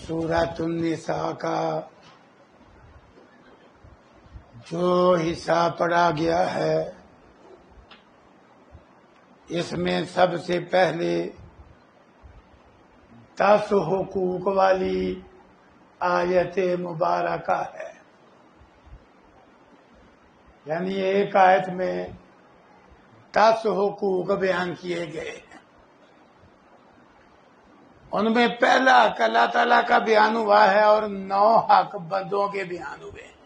سورۃ النساء کا جو حصہ پڑھا گیا ہے اس میں سب سے پہلے 10 حقوق والی آیت مبارکہ ہے، یعنی ایک آیت میں 10 حقوق بیان کیے گئے ہیں۔ ان میں پہلا حق اللہ تعالیٰ کا بیان ہوا ہے اور 9 حق بندوں کے بیان ہوئے ہیں۔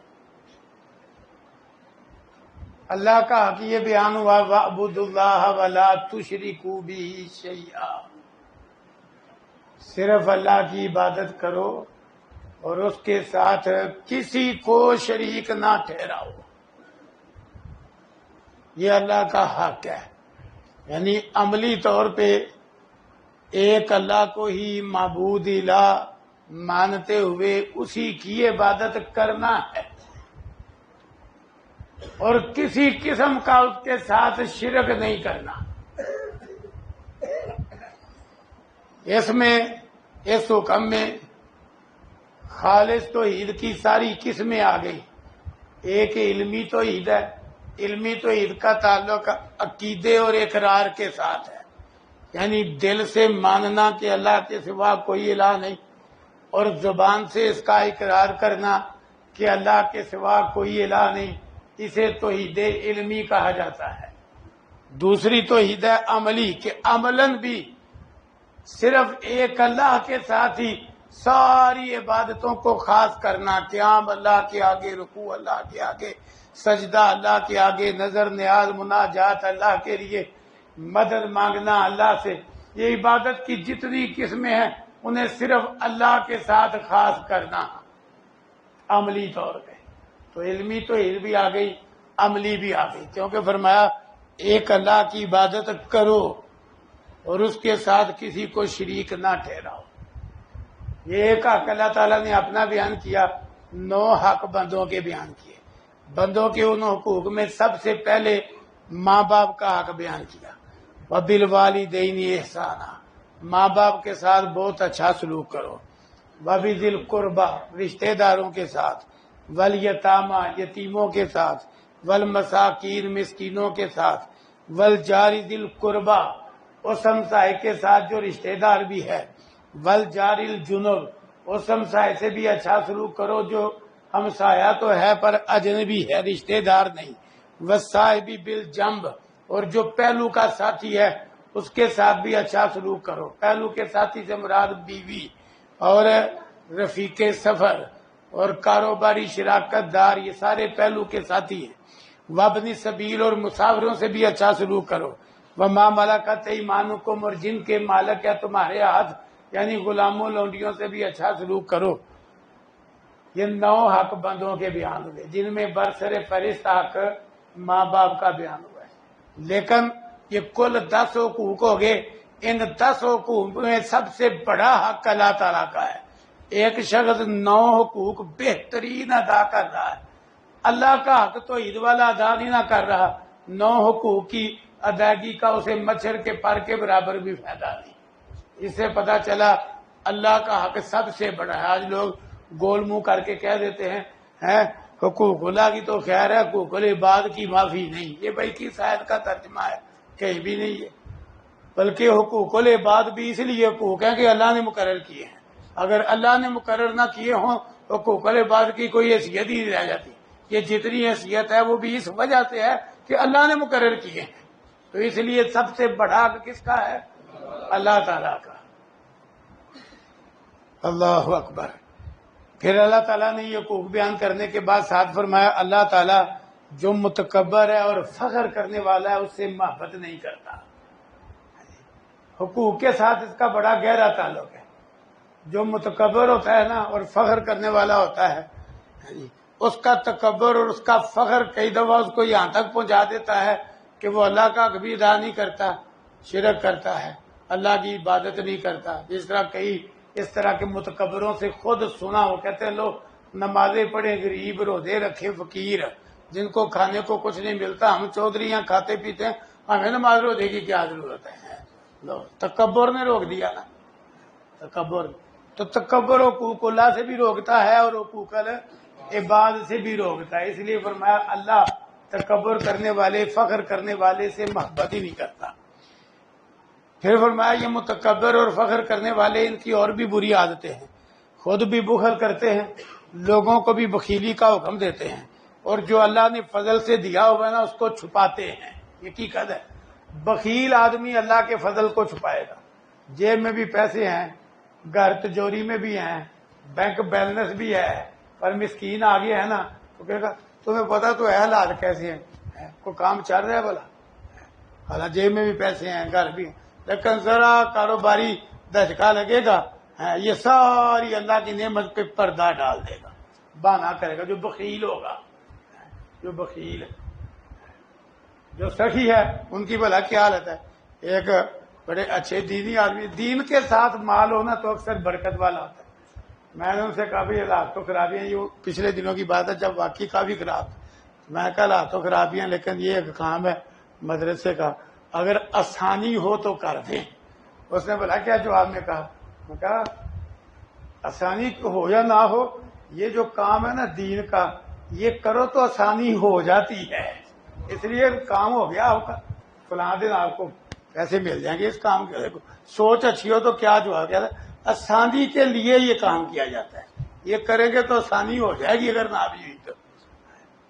اللہ کا حق یہ بیان ہوا وَاعْبُدُوا اللَّهَ وَلَا تُشْرِكُوا بِهِ شَيْئًا، صرف اللہ کی عبادت کرو اور اس کے ساتھ کسی کو شریک نہ ٹھہراؤ۔ یہ اللہ کا حق ہے، یعنی عملی طور پہ ایک اللہ کو ہی معبود الہ مانتے ہوئے اسی کی عبادت کرنا ہے اور کسی قسم کا اس کے ساتھ شرک نہیں کرنا۔ اس حکم میں خالص توحید کی ساری قسمیں آ گئی۔ ایک علمی توحید ہے، علمی توحید کا تعلق عقیدے اور اقرار کے ساتھ ہے، یعنی دل سے ماننا کہ اللہ کے سوا کوئی الہ نہیں اور زبان سے اس کا اقرار کرنا کہ اللہ کے سوا کوئی الہ نہیں، اسے توحید علمی کہا جاتا ہے۔ دوسری توحید ہے عملی، کہ عملاً بھی صرف ایک اللہ کے ساتھ ہی ساری عبادتوں کو خاص کرنا، قیام اللہ کے آگے، رکوع اللہ کے آگے، سجدہ اللہ کے آگے، نظر نیاز مناجات اللہ کے لیے، مدد مانگنا اللہ سے، یہ عبادت کی جتنی قسمیں ہیں انہیں صرف اللہ کے ساتھ خاص کرنا عملی طور پہ۔ تو علمی تو علم بھی آ گئی، عملی بھی آ گئی، کیونکہ فرمایا ایک اللہ کی عبادت کرو اور اس کے ساتھ کسی کو شریک نہ ٹھہراؤ۔ یہ ایک حق اللہ تعالیٰ نے اپنا بیان کیا، 9 حق بندوں کے بیان کیے۔ بندوں کے ان حقوق میں سب سے پہلے ماں باپ کا حق بیان کیا، وَبِالْوَالِدَيْنِ إِحْسَانًا، ماں باپ کے ساتھ بہت اچھا سلوک کرو، وَبِذِي الْقُرْبَى، رشتہ داروں کے ساتھ، وَالْيَتَامَى، یتیموں کے ساتھ، وَالْمَسَاكِينِ، مسکینوں کے ساتھ، وَالْجَارِ ذِي الْقُرْبَى، اس ہمسائے کے ساتھ جو رشتہ دار بھی ہے، وَالْجَارِ الْجُنُبِ، اس ہمسائے سے بھی اچھا سلوک کرو جو ہمسایہ تو ہے پر اجنبی ہے، رشتہ دار نہیں، وَالصَّاحِبِ بِالْجَنبِ، اور جو پہلو کا ساتھی ہے اس کے ساتھ بھی اچھا سلوک کرو۔ پہلو کے ساتھی سے مراد بیوی اور رفیق سفر اور کاروباری شراکت دار، یہ سارے پہلو کے ساتھی ہیں۔ وابن سبیل، اور مسافروں سے بھی اچھا سلوک کرو۔ وما ملکت ایمانکم، اور جن کے مالک ہے تمہارے ہاتھ، یعنی غلاموں لونڈیوں سے بھی اچھا سلوک کرو۔ یہ 9 حق بندوں کے بیان ہوئے، جن میں برسر فہرست حق ماں باپ کا بیان ہوا ہے، لیکن یہ کل 10 حقوق ہو گئے۔ ان 10 حقوق میں سب سے بڑا حق اللہ تعالیٰ کا ہے۔ ایک شخص 9 حقوق بہترین ادا کر رہا ہے، اللہ کا حق تو عید والا ادا نہیں نہ کر رہا، 9 حقوق کی ادائیگی کا اسے مچھر کے پر کے برابر بھی فائدہ نہیں۔ اس سے پتہ چلا اللہ کا حق سب سے بڑا ہے۔ آج لوگ گول منہ کر کے کہہ دیتے ہیں حقوق اللہ کی تو خیر ہے، حقوق العباد کی معافی نہیں۔ یہ بھائی کس آیت کا ترجمہ ہے؟ کہیں بھی نہیں ہے، بلکہ حقوق العباد بھی اس لیے حقوق ہیں کہ اللہ نے مقرر کیے ہیں۔ اگر اللہ نے مقرر نہ کیے ہوں حقوق العباد کی کوئی حیثیت ہی نہیں رہ جاتی۔ یہ جتنی حیثیت ہے وہ بھی اس وجہ سے ہے کہ اللہ نے مقرر کیے ہیں، تو اس لیے سب سے بڑا حق کس کا ہے؟ اللہ تعالیٰ کا۔ اللہ اکبر۔ پھر اللہ تعالیٰ نے یہ حقوق بیان کرنے کے بعد ساتھ فرمایا اللہ تعالیٰ جو متکبر ہے اور فخر کرنے والا ہے اس سے محبت نہیں کرتا۔ حقوق کے ساتھ اس کا بڑا گہرا تعلق ہے۔ جو متکبر ہوتا ہے نا اور فخر کرنے والا ہوتا ہے، اس کا تکبر اور اس کا فخر کئی دفعہ اس کو یہاں تک پہنچا دیتا ہے کہ وہ اللہ کا کبھی ادا نہیں کرتا، شرک کرتا ہے، اللہ کی عبادت نہیں کرتا۔ جس طرح کئی اس طرح کے متکبروں سے خود سنا ہو، کہتے ہیں لو نمازیں پڑھیں غریب، روزے رکھے فقیر، جن کو کھانے کو کچھ نہیں ملتا، ہم چودھریاں کھاتے پیتے ہیں، ہمیں نماز روزے کی کیا ضرورت ہے؟ لو تکبر نے روک دیا نا، تکبر۔ تو تکبر حقوق اللہ سے بھی روکتا ہے اور حقوق العباد سے بھی روکتا ہے. اس لیے فرمایا اللہ تکبر کرنے والے، فخر کرنے والے سے محبت ہی نہیں کرتا. پھر فرمایا یہ متکبر اور فخر کرنے والے، ان کی اور بھی بری عادتیں ہیں. خود بھی بخل کرتے ہیں، لوگوں کو بھی بخیلی کا حکم دیتے ہیں، اور جو اللہ نے فضل سے دیا ہوا ہے نا اس کو چھپاتے ہیں. یہ حقیقت ہے. بخیل آدمی اللہ کے فضل کو چھپائے گا. جیب میں بھی پیسے ہیں، گھر تجوری میں بھی ہیں، بینک بیلنس بھی ہے، پر مسکین آگے ہے نا تو کہے گا تمہیں پتا تو ہے حالات کیسے ہیں، کوئی کام چل رہا ہے بھلا. حالانکہ جیب میں بھی پیسے ہیں، گھر بھی ہیں، لیکن ذرا کاروباری دھچکا لگے گا یہ ساری اللہ کی نعمت پہ پردہ ڈال دے گا، بہانہ کرے گا. جو بخیل ہوگا، جو بخیل ہے، جو سخی ہے ان کی بھلا کیا حالت ہے. ایک بڑے اچھے دینی آدمی، دین کے ساتھ مال ہونا تو اکثر برکت والا ہوتا ہے. میں نے ان سے کافی حالات تو خرابی ہیں، یہ پچھلے دنوں کی بات ہے جب واقعی کافی خراب تھا. میں کہا حالات تو خرابی ہیں لیکن یہ ایک کام ہے مدرسے کا، اگر آسانی ہو تو کر دیں. اس نے بولا کیا جواب میں کہا؟ میں کہا آسانی ہو یا نہ ہو، یہ جو کام ہے نا دین کا، یہ کرو تو آسانی ہو جاتی ہے. اس لیے کام ہو گیا آپ کا، فلاں دن آپ کو پیسے مل جائیں گے اس کام کے. سوچ اچھی ہو تو کیا جواب کیا تھا؟ آسانی کے لیے یہ کام کیا جاتا ہے، یہ کریں گے تو آسانی ہو جائے گی، اگر نہ بھی ہوئی تو.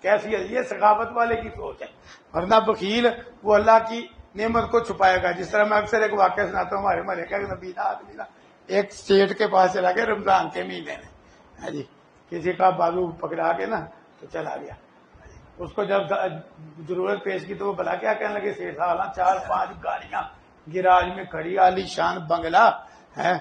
کیسی ہے یہ سخاوت والے کی سوچ ہے. ورنہ بخیل وہ اللہ کی نعمت کو چھپائے گا. جس طرح میں اکثر ایک واقعہ سناتا ہوں، ہمارے محلے کا نبی آدمی نا ایک اسٹیٹ کے پاس چلا گیا رمضان کے مہینے میں. جی کسی کا بازو پکڑا کے نا تو چلا گیا. اس کو جب ضرورت پیش کی تو وہ بلا کیا کہنے لگے، سیٹھ صاحب 4-5 گاڑیاں گراج میں کھڑی، عالی شان بنگلہ ہے.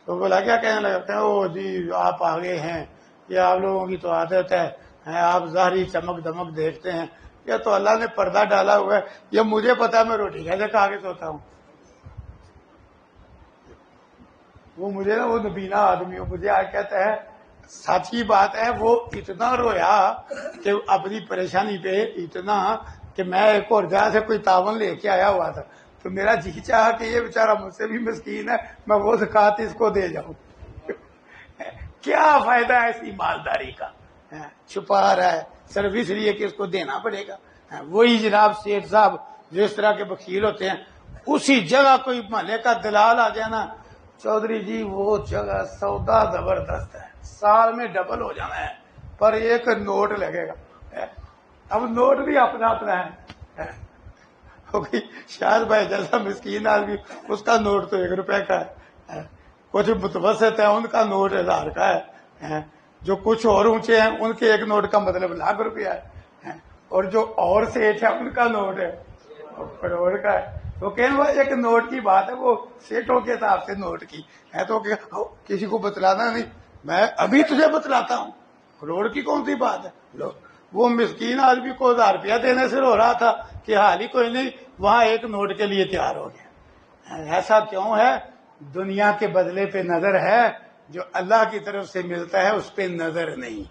تو بولا کیا کہنے لگا، او جی آپ آگے ہیں، یہ آپ لوگوں کی تو عادت ہے، آپ ظاہری چمک دمک دیکھتے ہیں، یہ تو اللہ نے پردہ ڈالا ہوا ہے. یہ مجھے پتا میں روٹی کیسے کھا کے سوتا ہوں. وہ مجھے نا وہ نبینا آدمی ہو، مجھے آج کہتا ہے سچی بات ہے، وہ اتنا رویا کہ اپنی پریشانی پہ اتنا کہ میں ایک اور جگہ سے کوئی تعاون لے کے آیا ہوا تھا تو میرا جی چاہا کہ یہ بیچارہ مجھ سے بھی مسکین ہے، میں وہ زکات اس کو دے جاؤں. کیا فائدہ ہے ایسی مالداری کا؟ چھپا رہا ہے صرف اس لیے کہ اس کو دینا پڑے گا. وہی جناب سیٹھ صاحب جو اس طرح کے بخیل ہوتے ہیں، اسی جگہ کوئی محلے کا دلال آ جائے نا، چودھری جی وہ جگہ سودا زبردست ہے، سال میں ڈبل ہو جانا ہے، پر ایک نوٹ لگے گا. اب نوٹ بھی اپنا اپنا ہے. شاید بھائی جیسا مسکین آدمی اس کا نوٹ تو 1 روپے کا ہے، کچھ متوسط ہے ان کا نوٹ 1000 کا ہے، جو کچھ اور اونچے ہیں ان کے ایک نوٹ کا مطلب لاکھ روپیہ ہے، اور جو اور سیٹھ ہے ان کا نوٹ ہے کروڑ کا ہے. تو کہیں وہ ایک نوٹ کی بات ہے، وہ سیٹوں کے حساب سے نوٹ کی ہے. تو کسی کو بتلانا نہیں، میں ابھی تجھے بتلاتا ہوں، کروڑ کی کون سی بات ہے. وہ مسکین آدمی کو 1000 روپیہ دینے سے رو رہا تھا کہ حال ہی کوئی نہیں، وہاں ایک نوٹ کے لیے تیار ہو گیا. ایسا کیوں ہے؟ دنیا کے بدلے پہ نظر ہے، جو اللہ کی طرف سے ملتا ہے اس پہ نظر نہیں.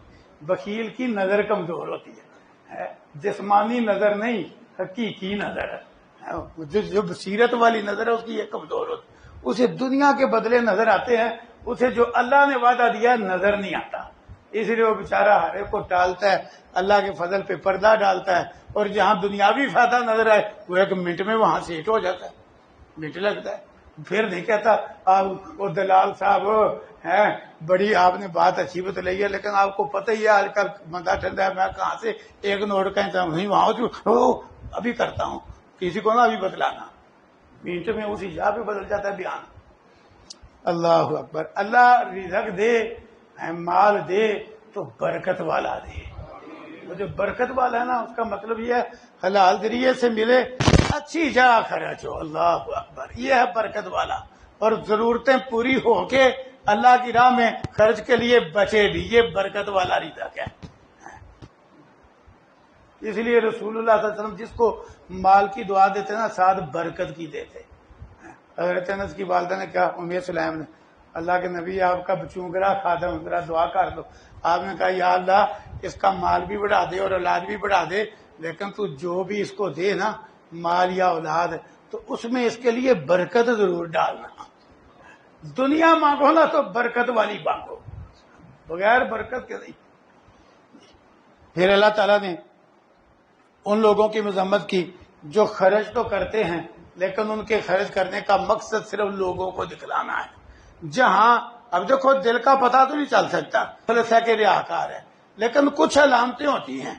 بخیل کی نظر کمزور ہوتی ہے، جسمانی نظر نہیں، حقیقی نظر ہے. جو بصیرت والی نظر ہے اس کی یہ کمزور ہوتی ہے. اسے دنیا کے بدلے نظر آتے ہیں، اسے جو اللہ نے وعدہ دیا نظر نہیں آتا. اس لیے وہ بیچارہ ہر ایک کو ٹالتا ہے، اللہ کے فضل پہ پردہ ڈالتا ہے، اور جہاں دنیاوی فائدہ نظر آئے وہ 1 منٹ میں وہاں سے ہٹ ہو جاتا ہے، منٹ لگتا ہے. پھر نہیں کہتا آپ وہ دلال صاحب ہیں بڑی آپ نے بات اچھی بتلائی ہے، لیکن آپ کو پتہ ہی ہے آج کل بندہ ٹھنڈا ہے، میں کہاں سے 1 نوٹ کا انتظام نہیں، وہاں ابھی کرتا ہوں. کسی کو نہ ابھی بتلانا، منٹ میں اسی جگہ پہ بدل جاتا ہے بیان. اللہ اکبر. اللہ رزق دے، مال دے تو برکت والا دے. وہ جو برکت والا ہے نا اس کا مطلب یہ ہے حلال ذریعے سے ملے، اچھی جگہ خرچ ہو. اللہ اکبر. یہ ہے برکت والا، اور ضرورتیں پوری ہو کے اللہ کی راہ میں خرچ کے لیے بچے بھی، یہ برکت والا رزق ہے. اس لیے رسول اللہ صلی اللہ علیہ وسلم جس کو مال کی دعا دیتے نا ساتھ برکت کی دیتے. حضرت انس کی والدہ نے کہا، ام سلیم نے، اللہ کے نبی آپ کا بچونگرا خادم ذرا دعا کر دو. آپ نے کہا یا اللہ اس کا مال بھی بڑھا دے اور اولاد بھی بڑھا دے، لیکن تو جو بھی اس کو دے نا مال یا اولاد تو اس میں اس کے لیے برکت ضرور ڈالنا. دنیا مانگو نا تو برکت والی مانگو، بغیر برکت کے نہیں۔ پھر اللہ تعالیٰ نے ان لوگوں کی مذمت کی جو خرچ تو کرتے ہیں لیکن ان کے خرچ کرنے کا مقصد صرف لوگوں کو دکھلانا ہے۔ جہاں اب دیکھو دل کا پتہ تو نہیں چل سکتا، خلص ہے کہ ریاکار ہے، لیکن کچھ علامتیں ہوتی ہیں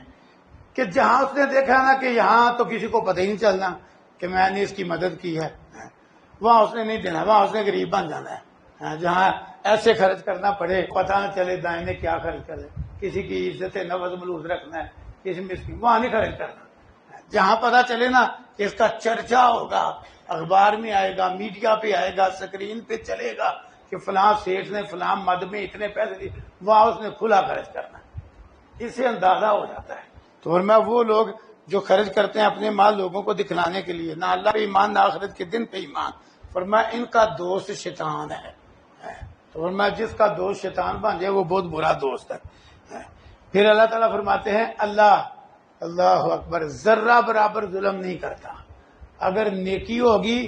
کہ جہاں اس نے دیکھا نا کہ یہاں تو کسی کو پتہ ہی نہیں چلنا کہ میں نے اس کی مدد کی ہے، وہاں اس نے نہیں دینا، وہاں اس نے غریب بن جانا ہے۔ جہاں ایسے خرچ کرنا پڑے پتہ نہ چلے دائیں نے کیا خرچ کرے، کسی کی عزت نفس ملوث رکھنا ہے، کسی مسکین، وہاں نہیں خرچ کرنا۔ جہاں پتہ چلے نا کہ اس کا چرچا ہوگا، اخبار میں آئے گا، میڈیا پہ آئے گا، سکرین پہ چلے گا کہ فلاں سیٹ نے فلاں مد میں اتنے پیسے دیے، وہاں اس نے کھلا خرچ کرنا، اس سے اندازہ ہو جاتا ہے۔ تو میں وہ لوگ جو خرچ کرتے ہیں اپنے مال لوگوں کو دکھلانے کے لیے، نہ اللہ پہ ایمان نہ آخرت کے دن پہ ایمان، فرمایا ان کا دوست شیطان ہے۔ تو فرمایا جس کا دوست شیطان بن جائے وہ بہت برا دوست ہے۔ پھر اللہ تعالیٰ فرماتے ہیں اللہ اکبر، ذرہ برابر ظلم نہیں کرتا۔ اگر نیکی ہوگی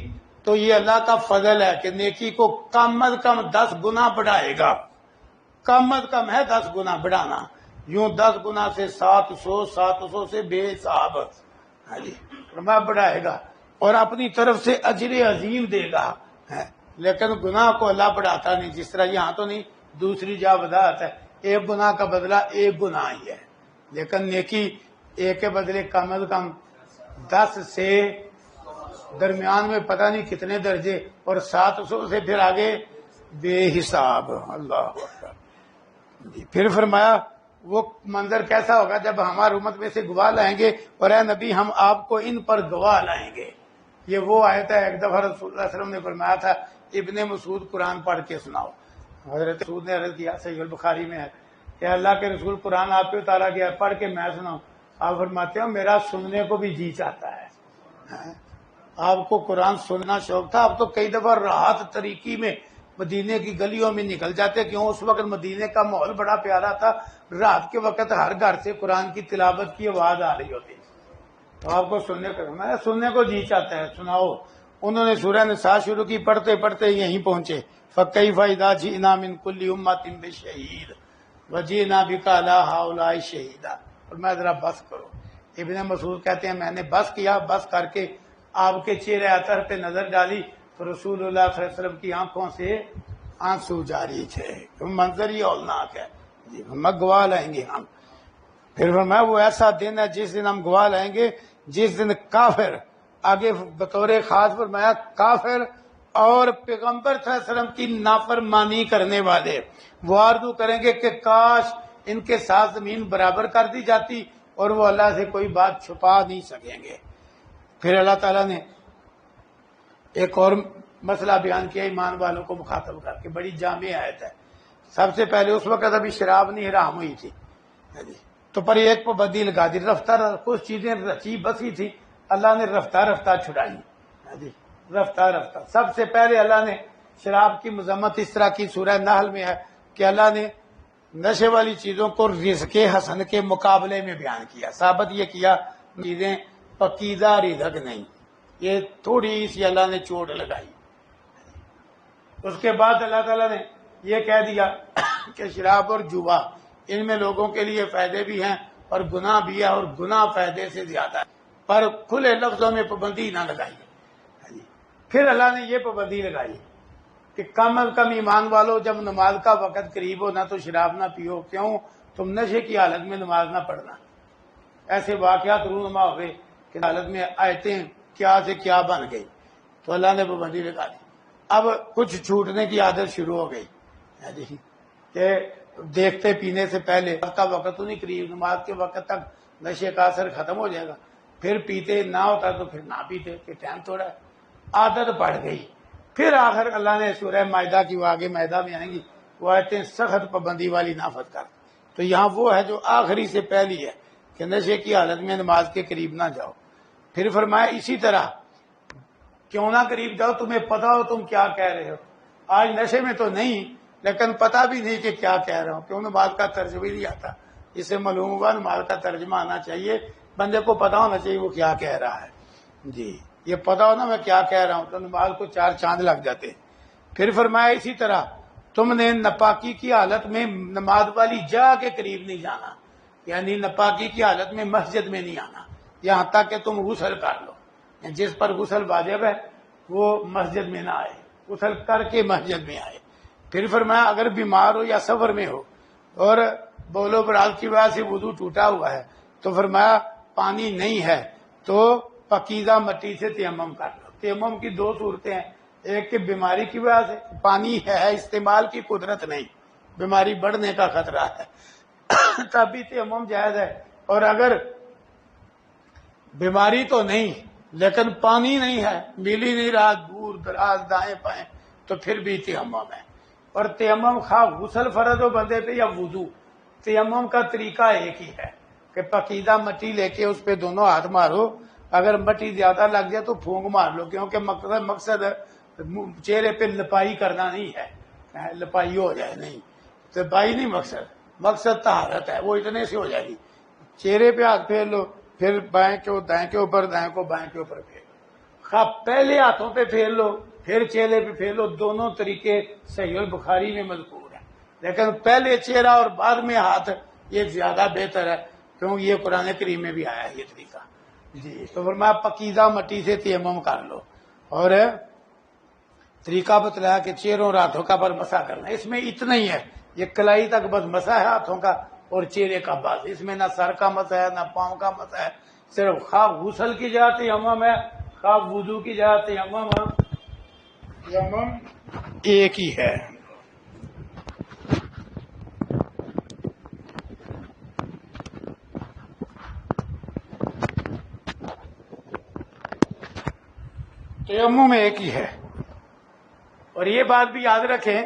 تو یہ اللہ کا فضل ہے کہ نیکی کو کم از کم 10 گنا بڑھائے گا، کم از کم ہے 10 گنا بڑھانا، یوں 10 گنا سے 700 سے بے حساب فرمایا بڑھائے گا، اور اپنی طرف سے اجر عظیم دے گا۔ لیکن گناہ کو اللہ بڑھاتا نہیں، جس طرح یہاں تو نہیں، دوسری جا وضاحت ہے ایک گناہ کا بدلہ ایک گناہ ہی ہے، لیکن نیکی ایک کے بدلے کم از کم 10 سے درمیان میں پتہ نہیں کتنے درجے، اور 700 سے پھر آگے بے حساب۔ اللہ اکبر۔ پھر فرمایا وہ منظر کیسا ہوگا جب ہماری امت میں سے گواہ لائیں گے، اور اے نبی ہم آپ کو ان پر گواہ لائیں گے۔ یہ وہ آیت ہے ایک دفعہ رسول اللہ علیہ وسلم نے فرمایا تھا ابن مسعود قرآن پڑھ کے سناؤ۔ حضرت مسعود نے عرض کیا، صحیح البخاری میں ہے کہ اللہ کے رسول قرآن آپ پہ اتارا گیا، پڑھ کے میں سناؤں؟ آپ فرماتے ہو میرا سننے کو بھی جی چاہتا ہے۔ آپ کو قرآن سننا شوق تھا، اب تو کئی دفعہ راحت طریقی میں مدینے کی گلیوں میں نکل جاتے، کیوں اس وقت مدینے کا ماحول بڑا پیارا تھا، رات کے وقت ہر گھر سے قرآن کی تلاوت کی آواز آ رہی ہوتی، تو آپ کو سننے کو جی چاہتا ہے، سناؤ۔ انہوں نے سورہ نساء شروع کی، پڑھتے پڑھتے یہیں پہنچے، فَكَيْفَ إِذَا جِئْنَا مِن كُلِّ أُمَّةٍ بِشَهِيدٍ وَجِئْنَا بِكَ عَلَىٰ هَٰؤُلَاءِ شَهِيدًا۔ اور میں ذرا بس کرو۔ ابن مسعود کہتے ہیں میں نے بس کیا، بس کر کے آپ کے چہرے اطہر پہ نظر ڈالی تو رسول اللہ صلی اللہ علیہ وسلم کی آنکھوں سے آنسو جاری تھے۔ منظر ہی ہولناک ہے، ہم گواہ لائیں گے ہم۔ پھر فرمایا وہ ایسا دن ہے جس دن ہم گواہ لائیں گے، جس دن کافر، آگے بطور خاص فرمایا کافر اور پیغمبر صلی اللہ علیہ وسلم کی نافرمانی کرنے والے وہ آرزو کریں گے کہ کاش ان کے ساتھ زمین برابر کر دی جاتی، اور وہ اللہ سے کوئی بات چھپا نہیں سکیں گے۔ پھر اللہ تعالیٰ نے ایک اور مسئلہ بیان کیا ایمان والوں کو مخاطب کر کے، بڑی جامع آیت ہے۔ سب سے پہلے اس وقت ابھی شراب نہیں حرام ہوئی تھی، تو پر ایک پابندی لگا دی، رفتہ کچھ چیزیں رچی بسی تھی، اللہ نے رفتہ چھڑائی، رفتہ۔ سب سے پہلے اللہ نے شراب کی مذمت اس طرح کی سورہ نحل میں ہے کہ اللہ نے نشے والی چیزوں کو رزق حسن کے مقابلے میں بیان کیا، ثابت یہ کیا چیزیں پکیزہ رزق نہیں، یہ تھوڑی سی اللہ نے چوٹ لگائی۔ اس کے بعد اللہ تعالیٰ نے یہ کہہ دیا کہ شراب اور جوا ان میں لوگوں کے لیے فائدے بھی ہیں اور گناہ بھی ہے، اور گناہ فائدے سے زیادہ ہے، پر کھلے لفظوں میں پابندی نہ لگائی۔ پھر اللہ نے یہ پابندی لگائی کہ کم از کم ایمان والو جب نماز کا وقت قریب ہو نہ تو شراب نہ پیو، کیوں؟ تم نشے کی حالت میں نماز نہ پڑھنا۔ ایسے واقعات رونما ہوئے کہ حالت میں آیتیں کیا سے کیا بن گئی، تو اللہ نے پابندی لگا دی۔ اب کچھ چھوٹنے کی عادت شروع ہو گئی کہ دیکھتے پینے سے پہلے کا وقت تو نہیں قریب، نماز کے وقت تک نشے کا اثر ختم ہو جائے گا، پھر پیتے نہ ہوتا تو پھر نہ پیتے کہ ٹائم تھوڑا ہے، عادت پڑ گئی۔ پھر آخر اللہ نے سورہ مائدہ کی، وہ آگے مائدہ میں آئیں گی، وہ آیتیں سخت پابندی والی نافذ کر، تو یہاں وہ ہے جو آخری سے پہلی ہے کہ نشے کی حالت میں نماز کے قریب نہ جاؤ۔ پھر فرمایا اسی طرح کیوں نہ قریب جاؤ، تمہیں پتا ہو تم کیا کہہ رہے ہو۔ آج نشے میں تو نہیں، لیکن پتا بھی نہیں کہ کیا کہہ رہا ہوں، کیوں نماز کا ترجمہ نہیں آتا، اس سے معلوم ہوا نماز کا ترجمہ آنا چاہیے، بندے کو پتا ہونا چاہیے وہ کیا کہہ رہا ہے۔ جی یہ پتا ہو نا میں کیا کہہ رہا ہوں تو نماز کو 4 چاند لگ جاتے۔ پھر فرمایا اسی طرح تم نے ناپاکی کی حالت میں نماز والی جگہ کے قریب نہیں جانا، یعنی ناپاکی کی حالت میں مسجد میں نہیں آنا یہاں تک کہ تم غسل کر لو، جس پر غسل واجب ہے وہ مسجد میں نہ آئے، غسل کر کے مسجد میں آئے۔ پھر فرمایا اگر بیمار ہو یا سفر میں ہو اور بول و براز کی وجہ سے وضو ٹوٹا ہوا ہے تو فرمایا پانی نہیں ہے تو پکیزہ مٹی سے تیمم کر لو۔ تیمم کی دو صورتیں ہیں، ایک کہ بیماری کی وجہ سے پانی ہے استعمال کی قدرت نہیں، بیماری بڑھنے کا خطرہ ہے تب بھی تیمم جائز ہے، اور اگر بیماری تو نہیں لیکن پانی نہیں ہے، مل ہی نہیں رہا دور دراز دائیں بائیں تو پھر بھی تیمم ہے۔ اور تیمم خواہ غسل فرض ہو بندے پہ یا وضو، تیمم کا طریقہ ایک ہی ہے کہ پکیزہ مٹی لے کے اس پہ دونوں ہاتھ مارو، اگر مٹی زیادہ لگ جائے تو پھونک مار لو، کیونکہ مقصد چہرے پہ لپائی کرنا نہیں ہے، لپائی ہو جائے نہیں، لپائی نہیں مقصد طہارت ہے، وہ اتنے سے ہو جائے گی۔ چہرے پہ ہاتھ پھیر لو، پھر بائیں کے دائیں کے اوپر، دائیں کو بائیں کے اوپر پھیر لو، خواہ پہلے ہاتھوں پہ پھیر لو پھر چہرے پہ پھیر لو، دونوں طریقے صحیح البخاری میں مذکور ہیں، لیکن پہلے چہرہ اور بعد میں ہاتھ یہ زیادہ بہتر ہے، کیوں یہ قرآن کریم میں بھی آیا ہے یہ طریقہ۔ جی تو فرمایا پکیزہ مٹی سے تیمم کر لو، اور طریقہ بتلایا کہ چہروں اور ہاتھوں کا پر مسح کرنا، اس میں اتنا ہی ہے، یہ کلائی تک بس مسح ہے ہاتھوں کا اور چہرے کا بس، اس میں نہ سر کا مسح ہے نہ پاؤں کا مسح ہے، صرف خواہ غسل کی جگہ تیمم ہے خواہ وضو کی جگہ تیمم ایک ہی ہے۔ تیمم ایک ہی ہے، اور یہ بات بھی یاد رکھیں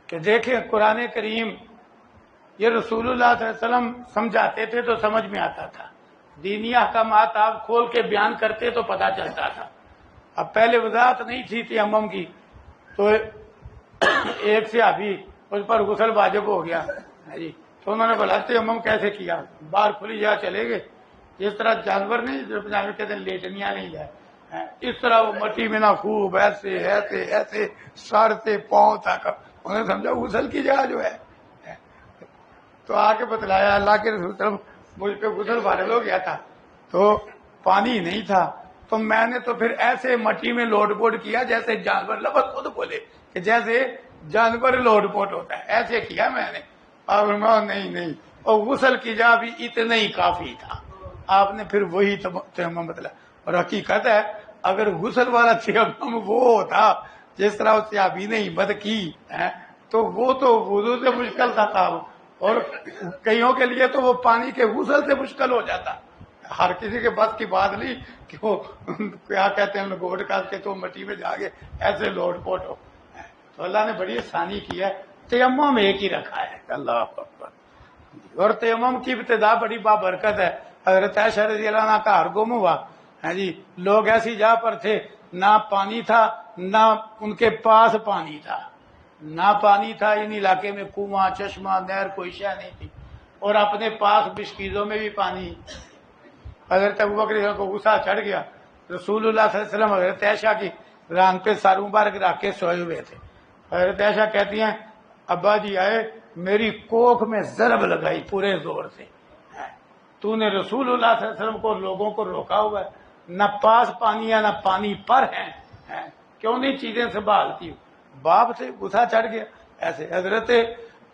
کہ دیکھیں قرآن کریم یہ رسول اللہ صلی اللہ علیہ وسلم سمجھاتے تھے تو سمجھ میں آتا تھا، دینی احکامات آپ کھول کے بیان کرتے تو پتہ چلتا تھا۔ اب پہلے وضاحت نہیں تھی تیمم کی تو ایک صحابی اس پر غسل واجب ہو گیا جی، تو انہوں نے بولا تیمم کیسے کیا، باہر کھلی جگہ چلے گئے، جس طرح جانور نہیں جو جانور کہتے ہیں لیٹنیاں نہیں جائے، اس طرح وہ مٹی میں نہ خوب ایسے ایسے ایسے سر سے پاؤں تک، انہوں نے سمجھا غسل کی جگہ جو ہے، تو آ کے بتلایا اللہ کے رسول صلی اللہ علیہ وسلم مجھ پہ غسل واجب ہو گیا تھا تو پانی نہیں تھا، تو میں نے تو پھر ایسے مٹی میں لوٹ پوٹ کیا جیسے جانور، لفظ خود بولے کہ جیسے جانور لوٹ پوٹ ہوتا ہے ایسے کیا میں نے، اور نہیں اور غسل کی جگہ بھی اتنا ہی کافی تھا، آپ نے پھر وہی تیمم بتلایا۔ اور حقیقت ہے اگر غسل والا تیمم وہ ہوتا جس طرح اس صحابی نے ہمت کی تو وہ تو وضو سے مشکل تھا کام، اور کئیوں کے لیے تو وہ پانی کے غسل سے مشکل ہو جاتا، ہر کسی کے بس کی بات نہیں کہ وہ کیا کہتے ہیں لگوٹ کر کے تو مٹی میں جا کے ایسے لوٹ پوٹ ہو، تو اللہ نے بڑی آسانی کی ہے، تیمم ایک ہی رکھا ہے، اللہ اکبر۔ اور تیمم کی ابتدا بڑی بابرکت ہے، حضرت عائشہ رضی اللہ عنہ کا ہر گم ہوا جی، لوگ ایسی جگہ پر تھے نہ پانی تھا نہ ان کے پاس پانی تھا، نہ پانی تھا، ان علاقے میں کنواں چشمہ نہر کوئی شے نہیں تھی، اور اپنے پاس بشکیزوں میں بھی پانی۔ حضرت ابوبکر کو غصہ چڑھ گیا، رسول اللہ صلی اللہ علیہ وسلم حضرت عائشہ کی ران پہ سر مبارک رکھ کے سوئے ہوئے تھے، حضرت عائشہ کہتی ہیں ابا جی آئے میری کوکھ میں ضرب لگائی پورے زور سے، تو نے رسول اللہ صلی اللہ علیہ وسلم کو لوگوں کو روکا ہوا ہے، نہ پاس پانی ہے نہ پانی پر ہے، کیوں نہیں چیزیں سنبھالتی ہوں، باپ سے غصہ چڑھ گیا ایسے۔ حضرت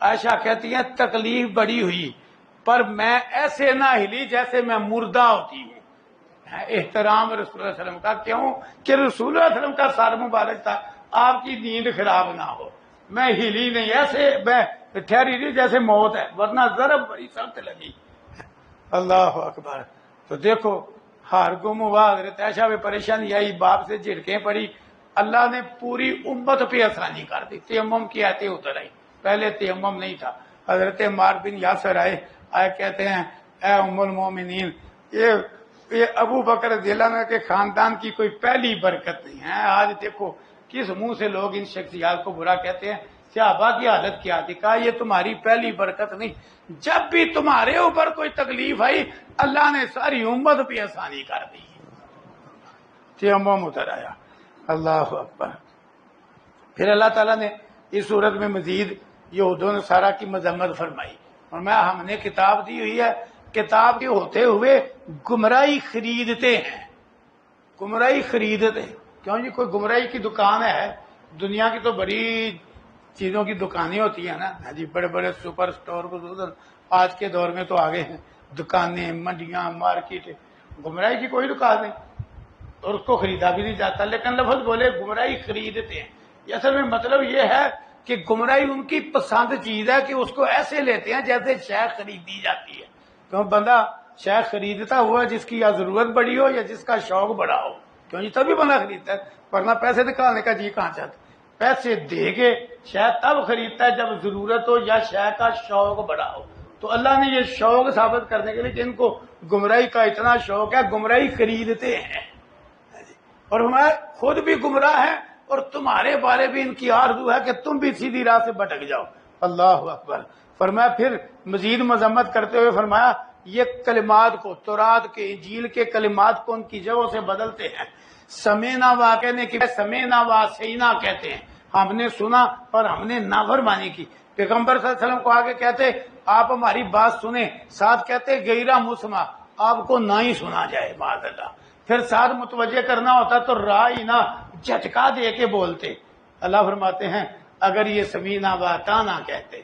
عائشہ کہتی ہیں تکلیف بڑی ہوئی پر میں ایسے نہ ہلی جیسے میں مردہ ہوتی ہوں، احترام رسول اللہ علیہ وسلم کا، کیوں کہ رسول اللہ علیہ وسلم کا سر مبارک تھا، آپ کی نیند خراب نہ ہو، میں ہلی نہیں، ایسے میں ٹھہری نہیں جیسے موت ہے، ورنہ ضرب بڑی سخت لگی، اللہ اکبر۔ تو دیکھو ہار گم ہوا، حضرت عائشہ پہ پریشانی آئی، باپ سے جھڑکیں پڑی، اللہ نے پوری امت پہ آسانی کر دی، تیمم کی آیتیں اتر آئی، پہلے تیمم نہیں تھا۔ حضرت عمار بن یاسر آئے کہتے ہیں اے ام المومنین، یہ ابو بکر رضی اللہ عنہ کے خاندان کی کوئی پہلی برکت نہیں ہے، آج دیکھو کس منہ سے لوگ ان شخصیات کو برا کہتے ہیں، صحابہ کی حالت کیا تھی، کہا یہ تمہاری پہلی برکت نہیں، جب بھی تمہارے اوپر کوئی تکلیف آئی اللہ نے ساری امت پہ آسانی کر دی، تیمم اتر آیا، اللہ اکبر۔ پھر اللہ تعالیٰ نے اس صورت میں مزید یہود و نصارہ کی مذمت فرمائی، اور ہم نے کتاب دی ہوئی ہے، کتاب کے ہوتے ہوئے گمراہی خریدتے ہیں، گمراہی خریدتے ہیں۔ کیوں جی؟ کوئی گمراہی کی دکان ہے، دنیا کی تو بڑی چیزوں کی دکانیں ہوتی ہیں نا جی، بڑے بڑے سپر سٹور خصوصاً آج کے دور میں تو آگے ہیں، دکانیں، منڈیاں، مارکیٹ، گمراہی کی کوئی دکان نہیں اور اس کو خریدا بھی نہیں جاتا، لیکن لفظ بولے گمراہی خریدتے ہیں۔ یہ اصل میں مطلب یہ ہے کہ گمراہی ان کی پسند چیز ہے کہ اس کو ایسے لیتے ہیں جیسے شے خریدی جاتی ہے۔ کیوں؟ بندہ شے خریدتا ہوا جس کی یا ضرورت بڑی ہو یا جس کا شوق بڑا ہو، کیوں جی؟ تبھی بندہ خریدتا ہے، ورنہ پیسے نکالنے کا جی کہاں چاہتا؟ پیسے دے کے شے تب خریدتا ہے جب ضرورت ہو یا شے کا شوق بڑا ہو۔ تو اللہ نے یہ شوق ثابت کرنے کے لیے کہ ان کو گمراہی کا اتنا شوق ہے، گمراہی خریدتے ہیں، اور ہمارے خود بھی گمراہ ہیں اور تمہارے بارے بھی ان کی آرزو ہے کہ تم بھی سیدھی راہ سے بھٹک جاؤ۔ اللہ اکبر۔ فرمایا پھر مزید مذمت کرتے ہوئے فرمایا یہ کلمات کو، تورات کے، انجیل کے کلمات کو ان کی جگہوں سے بدلتے ہیں۔ سمینا وا کہنے کی سمینا وا سینا کہتے ہیں، ہم نے سنا اور ہم نے نافرمانی کی۔ پیغمبر صلی اللہ علیہ وسلم کو آگے کہتے آپ ہماری بات سنیں، ساتھ کہتے غیرہ مسمع، آپ کو نہ ہی سنا جائے، معاذ اللہ۔ پھر ساتھ متوجہ کرنا ہوتا تو رائی نہ جھٹکا دے کے بولتے۔ اللہ فرماتے ہیں اگر یہ سمینا و اطعنا کہتے،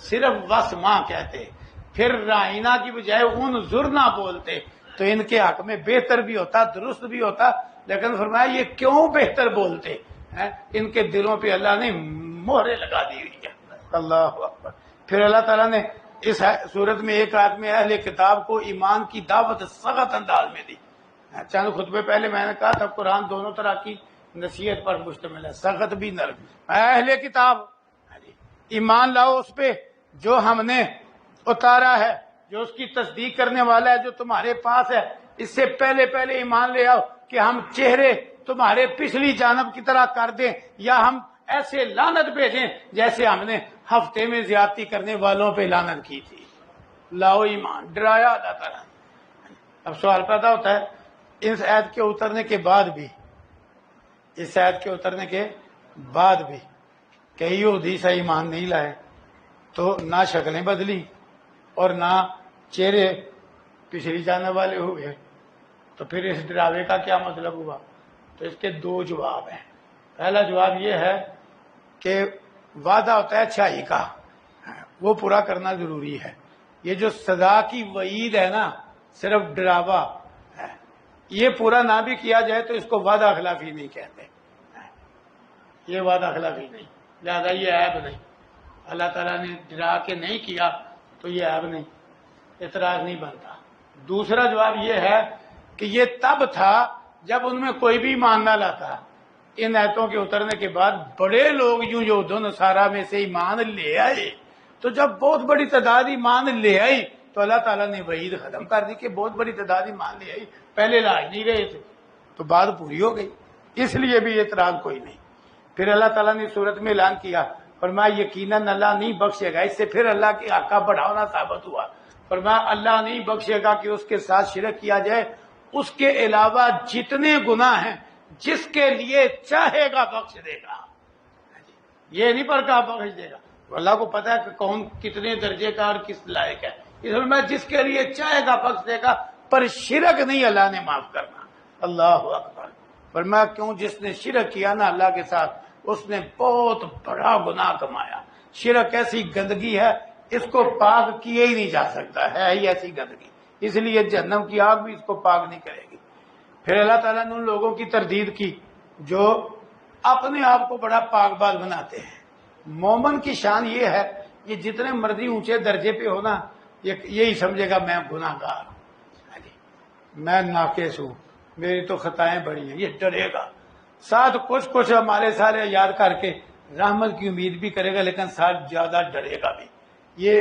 صرف وسمع کہتے، پھر رائنا کی بجائے انظرنا بولتے تو ان کے حق میں بہتر بھی ہوتا، درست بھی ہوتا، لیکن فرمایا یہ کیوں بہتر بولتے ہیں؟ ان کے دلوں پہ اللہ نے مہریں لگا دی ہوئی ہے۔ اللہ اکبر۔ پھر اللہ تعالیٰ نے اس صورت میں ایک آیت میں اہل کتاب کو ایمان کی دعوت سخت انداز میں دی۔ چند خطبے پہلے میں نے کہا تھا قرآن دونوں طرح کی نصیحت پر مشتمل ہے، سخت بھی نرم۔ اہل کتاب ایمان لاؤ اس پہ جو ہم نے اتارا ہے، جو اس کی تصدیق کرنے والا ہے جو تمہارے پاس ہے، اس سے پہلے ایمان لے آؤ کہ ہم چہرے تمہارے پچھلی جانب کی طرح کر دیں یا ہم ایسے لعنت بھیجیں جیسے ہم نے ہفتے میں زیادتی کرنے والوں پہ لعنت کی تھی۔ لاؤ ایمان، ڈرایا اللہ تعالیٰ۔ اب سوال پیدا ہوتا ہے اس آیت کے اترنے کے بعد بھی، اس آیت کے اترنے کے بعد بھی کئی یہودی سے ایمان نہیں لائے تو نہ شکلیں بدلی اور نہ چہرے پچھلی جانے والے ہوئے، تو پھر اس ڈراوے کا کیا مطلب ہوا؟ تو اس کے دو جواب ہیں۔ پہلا جواب یہ ہے کہ وعدہ ہوتا ہے اچھائی کا، وہ پورا کرنا ضروری ہے۔ یہ جو سزا کی وعید ہے نا، صرف ڈراوا ہے، یہ پورا نہ بھی کیا جائے تو اس کو وعدہ خلافی نہیں کہتے، یہ وعدہ خلافی نہیں، لہذا یہ عیب نہیں۔ اللہ تعالیٰ نے ڈرا کے نہیں کیا تو یہ عیب نہیں، اعتراض نہیں بنتا۔ دوسرا جواب یہ ہے کہ یہ تب تھا جب ان میں کوئی بھی ایمان نہ لاتا۔ ان آیتوں کے اترنے کے بعد بڑے لوگ یوں یہود و نصارہ میں سے ایمان لے آئے، تو جب بہت بڑی تعداد ایمان لے آئی تو اللہ تعالیٰ نے وعید ختم کر دی کہ بہت بڑی تعداد ایمان لے آئی، پہلے لا نہیں رہے تھے، تو بات پوری ہو گئی، اس لیے بھی اعتراض کوئی نہیں۔ پھر اللہ تعالیٰ نے صورت میں اعلان کیا، فرمایا یقیناً اللہ نہیں بخشے گا۔ اس سے پھر اللہ کے حق کا بڑھانا ثابت ہوا۔ فرمایا اللہ نہیں بخشے گا کہ اس کے ساتھ شرک کیا جائے، اس کے علاوہ جتنے گناہ ہیں جس کے لیے چاہے گا بخش دے گا، یہ نہیں پر کہا بخش دے گا، اللہ کو پتا ہے کہ کون کتنے درجے کا اور کس لائق ہے، اس میں جس کے لیے چاہے گا بخش دے گا، پر شرک نہیں اللہ نے معاف کرنا۔ اللہ اکبر۔ فرمایا کیوں؟ جس نے شرک کیا نا اللہ کے ساتھ اس نے بہت بڑا گناہ کمایا۔ شرک ایسی گندگی ہے اس کو پاک کیا ہی نہیں جا سکتا، ہے ہی ایسی گندگی، اس لیے جہنم کی آگ بھی اس کو پاک نہیں کرے گی۔ پھر اللہ تعالیٰ نے ان لوگوں کی تردید کی جو اپنے آپ کو بڑا پاک باز بناتے ہیں۔ مومن کی شان یہ ہے یہ جتنے مرضی اونچے درجے پہ ہونا یہی سمجھے گا میں گناہ گار ہوں، میں ناقص ہوں، میری تو خطائیں بڑی ہیں، یہ ڈرے گا، ساتھ کچھ ہمارے سارے یاد کر کے رحمت کی امید بھی کرے گا، لیکن ساتھ زیادہ ڈرے گا بھی۔ یہ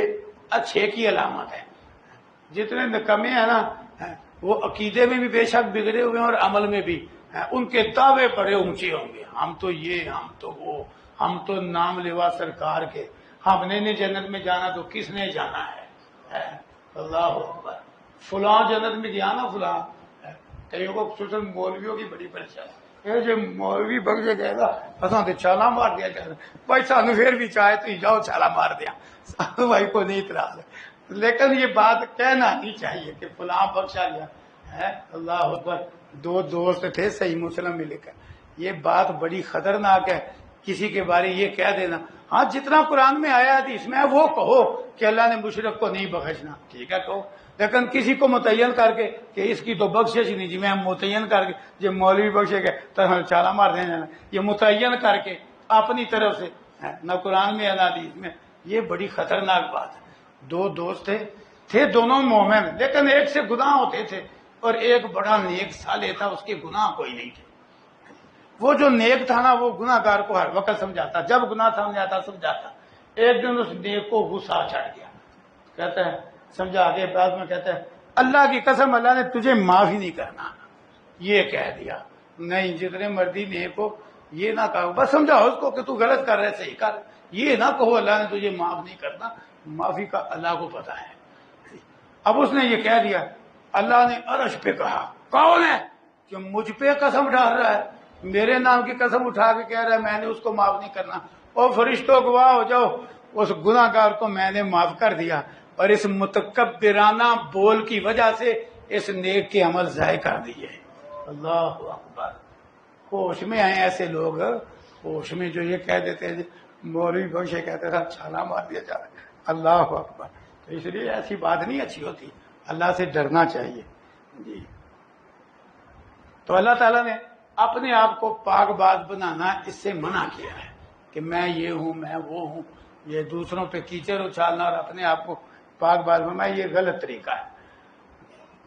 اچھے کی علامت ہے۔ جتنے نکمے ہیں نا وہ عقیدے میں بھی بے شک بگڑے ہوئے ہیں اور عمل میں بھی، ان کے دعوے بڑے اونچے ہوں گے، ہم تو یہ، ہم تو وہ، ہم تو نام لیوا سرکار کے، ہم نے جنت میں جانا تو کس نے جانا ہے؟ اللہ اکبر۔ فلاں جنت میں گیا نا فلاں، کئیوں کو خصوصاً مولویوں کی بڑی پریشانی، یہ جو مولوی بخشے گئے نا اصل تو چھالا مار دیا جائے بھائی سانو پھر بھی چاہے تو جاؤ چھالا مار دیا سانو بھائی کو نہیں اعتراض ہے، لیکن یہ بات کہنا نہیں چاہیے کہ فلاں بخشا گیا ہے۔ اللہ اکبر، دو دوست تھے صحیح مسلم میں لکھا، یہ بات بڑی خطرناک ہے کسی کے بارے یہ کہہ دینا۔ ہاں جتنا قرآن میں آیا حدیث میں وہ کہو کہ اللہ نے مشرک کو نہیں بخشنا، ٹھیک ہے کہو، لیکن کسی کو متعین کر کے کہ اس کی تو بخشش نہیں جی میں متعین کر کے جو مولوی بخشے گئے تو چالا مار دیں جانا، یہ متعین کر کے اپنی طرف سے نہ قرآن میں نہ حدیث میں، یہ بڑی خطرناک بات ہے۔ دو دوست تھے دونوں مومن، لیکن ایک سے گناہ ہوتے تھے اور ایک بڑا نیک صالح تھا، اس کے گناہ کوئی نہیں تھے۔ وہ جو نیک تھا نا وہ گناہ گار کو ہر وقت سمجھاتا، جب گناہ سامنے آتا سمجھاتا۔ ایک دن اس نیک کو غصہ چڑھ گیا، کہتا ہے سمجھا کے بعد میں کہتا ہے اللہ کی قسم اللہ نے تجھے معاف ہی نہیں کرنا، یہ کہہ دیا۔ نہیں، جتنے مرضی نیک ہو یہ نہ کہو، بس سمجھاؤ اس کو کہ تو غلط کر رہے صحیح کر، یہ نہ کہو اللہ نے تجھے معاف نہیں کرنا، معافی کا اللہ کو پتا ہے۔ اب اس نے یہ کہہ دیا، اللہ نے عرش پہ کہا، کون ہے کہ مجھ پہ قسم ڈال رہا ہے، میرے نام کی قسم اٹھا کے کہہ رہا ہے میں نے اس کو معاف نہیں کرنا، اور فرشتوں گواہ ہو جاؤ اس گناہ گار کو میں نے معاف کر دیا، اور اس متکبرانہ بول کی وجہ سے اس نیک کے عمل ضائع کر دیے۔ اللہ اکبر، ہوش میں آئے ایسے لوگ، ہوش میں جو یہ کہہ دیتے ہیں مولوی بخشے کہتے تھا چھالا مار دیا جا رہا ہے۔ اللہ اکبر، تو اس لیے ایسی بات نہیں اچھی ہوتی، اللہ سے ڈرنا چاہیے جی۔ تو اللہ تعالیٰ نے اپنے آپ کو پاک باز بنانا اس سے منع کیا ہے کہ میں یہ ہوں میں وہ ہوں، یہ دوسروں پہ کیچڑ اچھالنا اور اپنے آپ کو پاک باز بنانا یہ غلط طریقہ ہے۔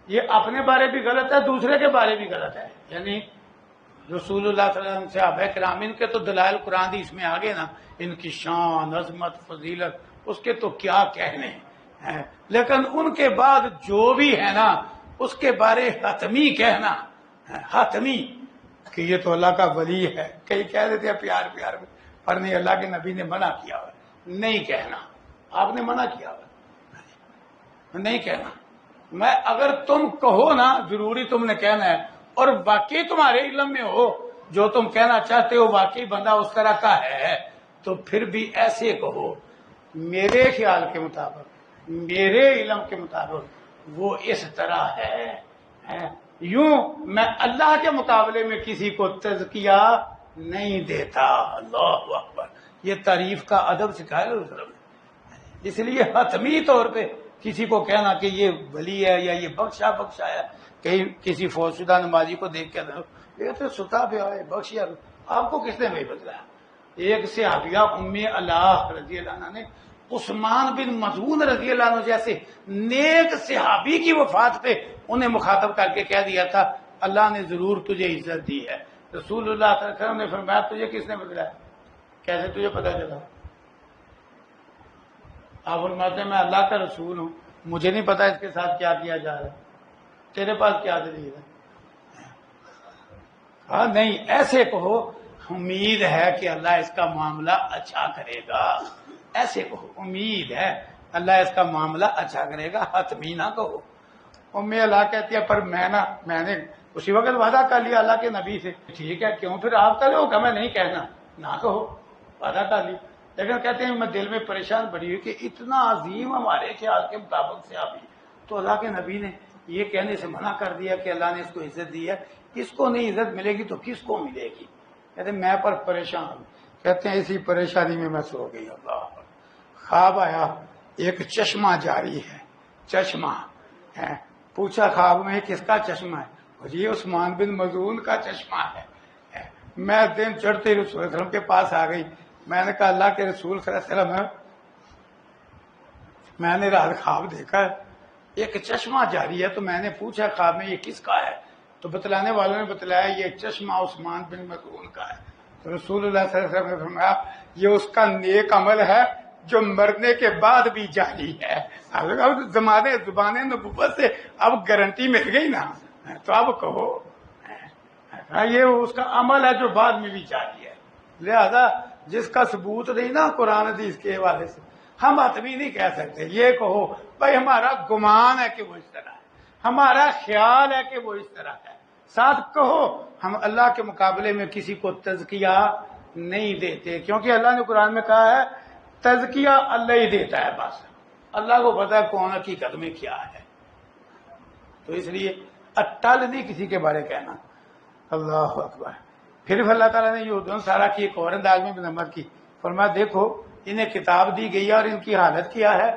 یہ اپنے بارے بھی غلط ہے، دوسرے کے بارے بھی غلط ہے، یعنی رسول اللہ صلی اللہ علیہ وسلم صحابہ کرام ان کے تو دلائل قرآن حدیث میں آگے نا، ان کی شان عظمت فضیلت اس کے تو کیا کہنے ہیں، لیکن ان کے بعد جو بھی ہے نا اس کے بارے حتمی کہنا، حتمی کہ یہ تو اللہ کا ولی ہے، کئی کہہ دیتے ہیں پیار پیار میں، پر نہیں، اللہ کے نبی نے منع کیا ہوا نہیں کہنا، آپ نے منع کیا ہوا نہیں کہنا۔ میں اگر تم کہو نا ضروری تم نے کہنا ہے، اور واقعی تمہارے علم میں ہو جو تم کہنا چاہتے ہو واقعی بندہ اس طرح کا ہے تو پھر بھی ایسے کہو میرے خیال کے مطابق میرے علم کے مطابق وہ اس طرح ہے، یوں میں اللہ کے مقابلے میں کسی کو تزکیہ نہیں دیتا۔ اللہ اکبر، یہ تعریف کا ادب سکھایا اس لیے حتمی طور پہ کسی کو کہنا کہ یہ ولی ہے یا یہ بخشا ہے، کہیں کسی فوج شدہ نمازی کو دیکھ کے یہ تو ستا پہ آئے بخشیا، آپ کو کس نے نہیں بدلایا؟ ایک صحابیہ ام اللہ رضی اللہ عنہ نے عثمان بن مظعون رضی اللہ عنہ جیسے نیک صحابی کی وفات پہ انہیں مخاطب کر کے کہہ دیا تھا اللہ نے ضرور تجھے عزت دی ہے۔ رسول اللہ صلی اللہ علیہ وسلم نے فرمایا تجھے کس نے بدلایا؟ کیسے تجھے پتہ چلا؟ آپ فرماتے ہیں میں اللہ کا رسول ہوں، مجھے نہیں پتا اس کے ساتھ کیا کیا جا رہا ہے، تیرے پاس کیا دلیل ہے؟ ہاں نہیں، ایسے کہو امید ہے کہ اللہ اس کا معاملہ اچھا کرے گا، ایسے کہو امید ہے اللہ اس کا معاملہ اچھا کرے گا، حتمی نہ کہو۔ ام اللہ کہتی ہے پر میں نے اسی وقت وعدہ کر لیا اللہ کے نبی سے، ٹھیک ہے کیوں پھر آپ کرے ہوگا میں نہیں کہنا، نہ کہو، وعدہ کر لی، لیکن کہتے ہیں میں دل میں پریشان پڑی ہوئی کہ اتنا عظیم ہمارے خیال کے مطابق سے آبی تو اللہ کے نبی نے یہ کہنے سے منع کر دیا کہ اللہ نے اس کو عزت دی ہے، اس کو نہیں عزت ملے گی تو کس کو ملے گی؟ کہتے ہیں میں پر پریشان ہوں، کہتے ہیں اسی پریشانی میں میں سو گئی۔ اللہ خواب آیا ایک چشمہ جاری ہے، چشمہ ہے، پوچھا خواب میں کس کا چشمہ ہے؟ جی عثمان بن مظعون کا چشمہ ہے۔ میں دن چڑھتے رسول صلی اللہ علیہ وسلم کے پاس آ گئی، میں نے کہا اللہ کے رسول صلی اللہ علیہ وسلم میں نے رات خواب دیکھا ہے ایک چشمہ جاری ہے، تو میں نے پوچھا خواب میں یہ کس کا ہے؟ تو بتلانے والوں نے بتلایا یہ چشمہ عثمان بن مظعون کا ہے۔ تو رسول اللہ صلی اللہ علیہ وسلم نے فرمایا یہ اس کا نیک عمل ہے جو مرنے کے بعد بھی جاری ہے۔ زبان نبوت سے اب گارنٹی مل گئی نا، تو اب کہو یہ اس کا عمل ہے جو بعد میں بھی جاری ہے، لہذا جس کا ثبوت نہیں نا قرآن حدیث کے حوالے سے ہم حتمی نہیں کہہ سکتے۔ یہ کہو بھائی ہمارا گمان ہے کہ وہ اس طرح ہے، ہمارا خیال ہے کہ وہ اس طرح ہے، ساتھ کہو ہم اللہ کے مقابلے میں کسی کو تزکیہ نہیں دیتے، کیونکہ اللہ نے قرآن میں کہا ہے تزکیہ اللہ ہی دیتا ہے، بس اللہ کو پتا ہے کون حقیقت میں کیا ہے، تو اس لیے اٹل نہیں کسی کے بارے کہنا۔ اللہ اکبر۔ پھر اللہ تعالیٰ نے یہودیوں سارا کی ایک اور انداز میں مذمت کی، فرمایا دیکھو انہیں کتاب دی گئی ہے اور ان کی حالت کیا ہے،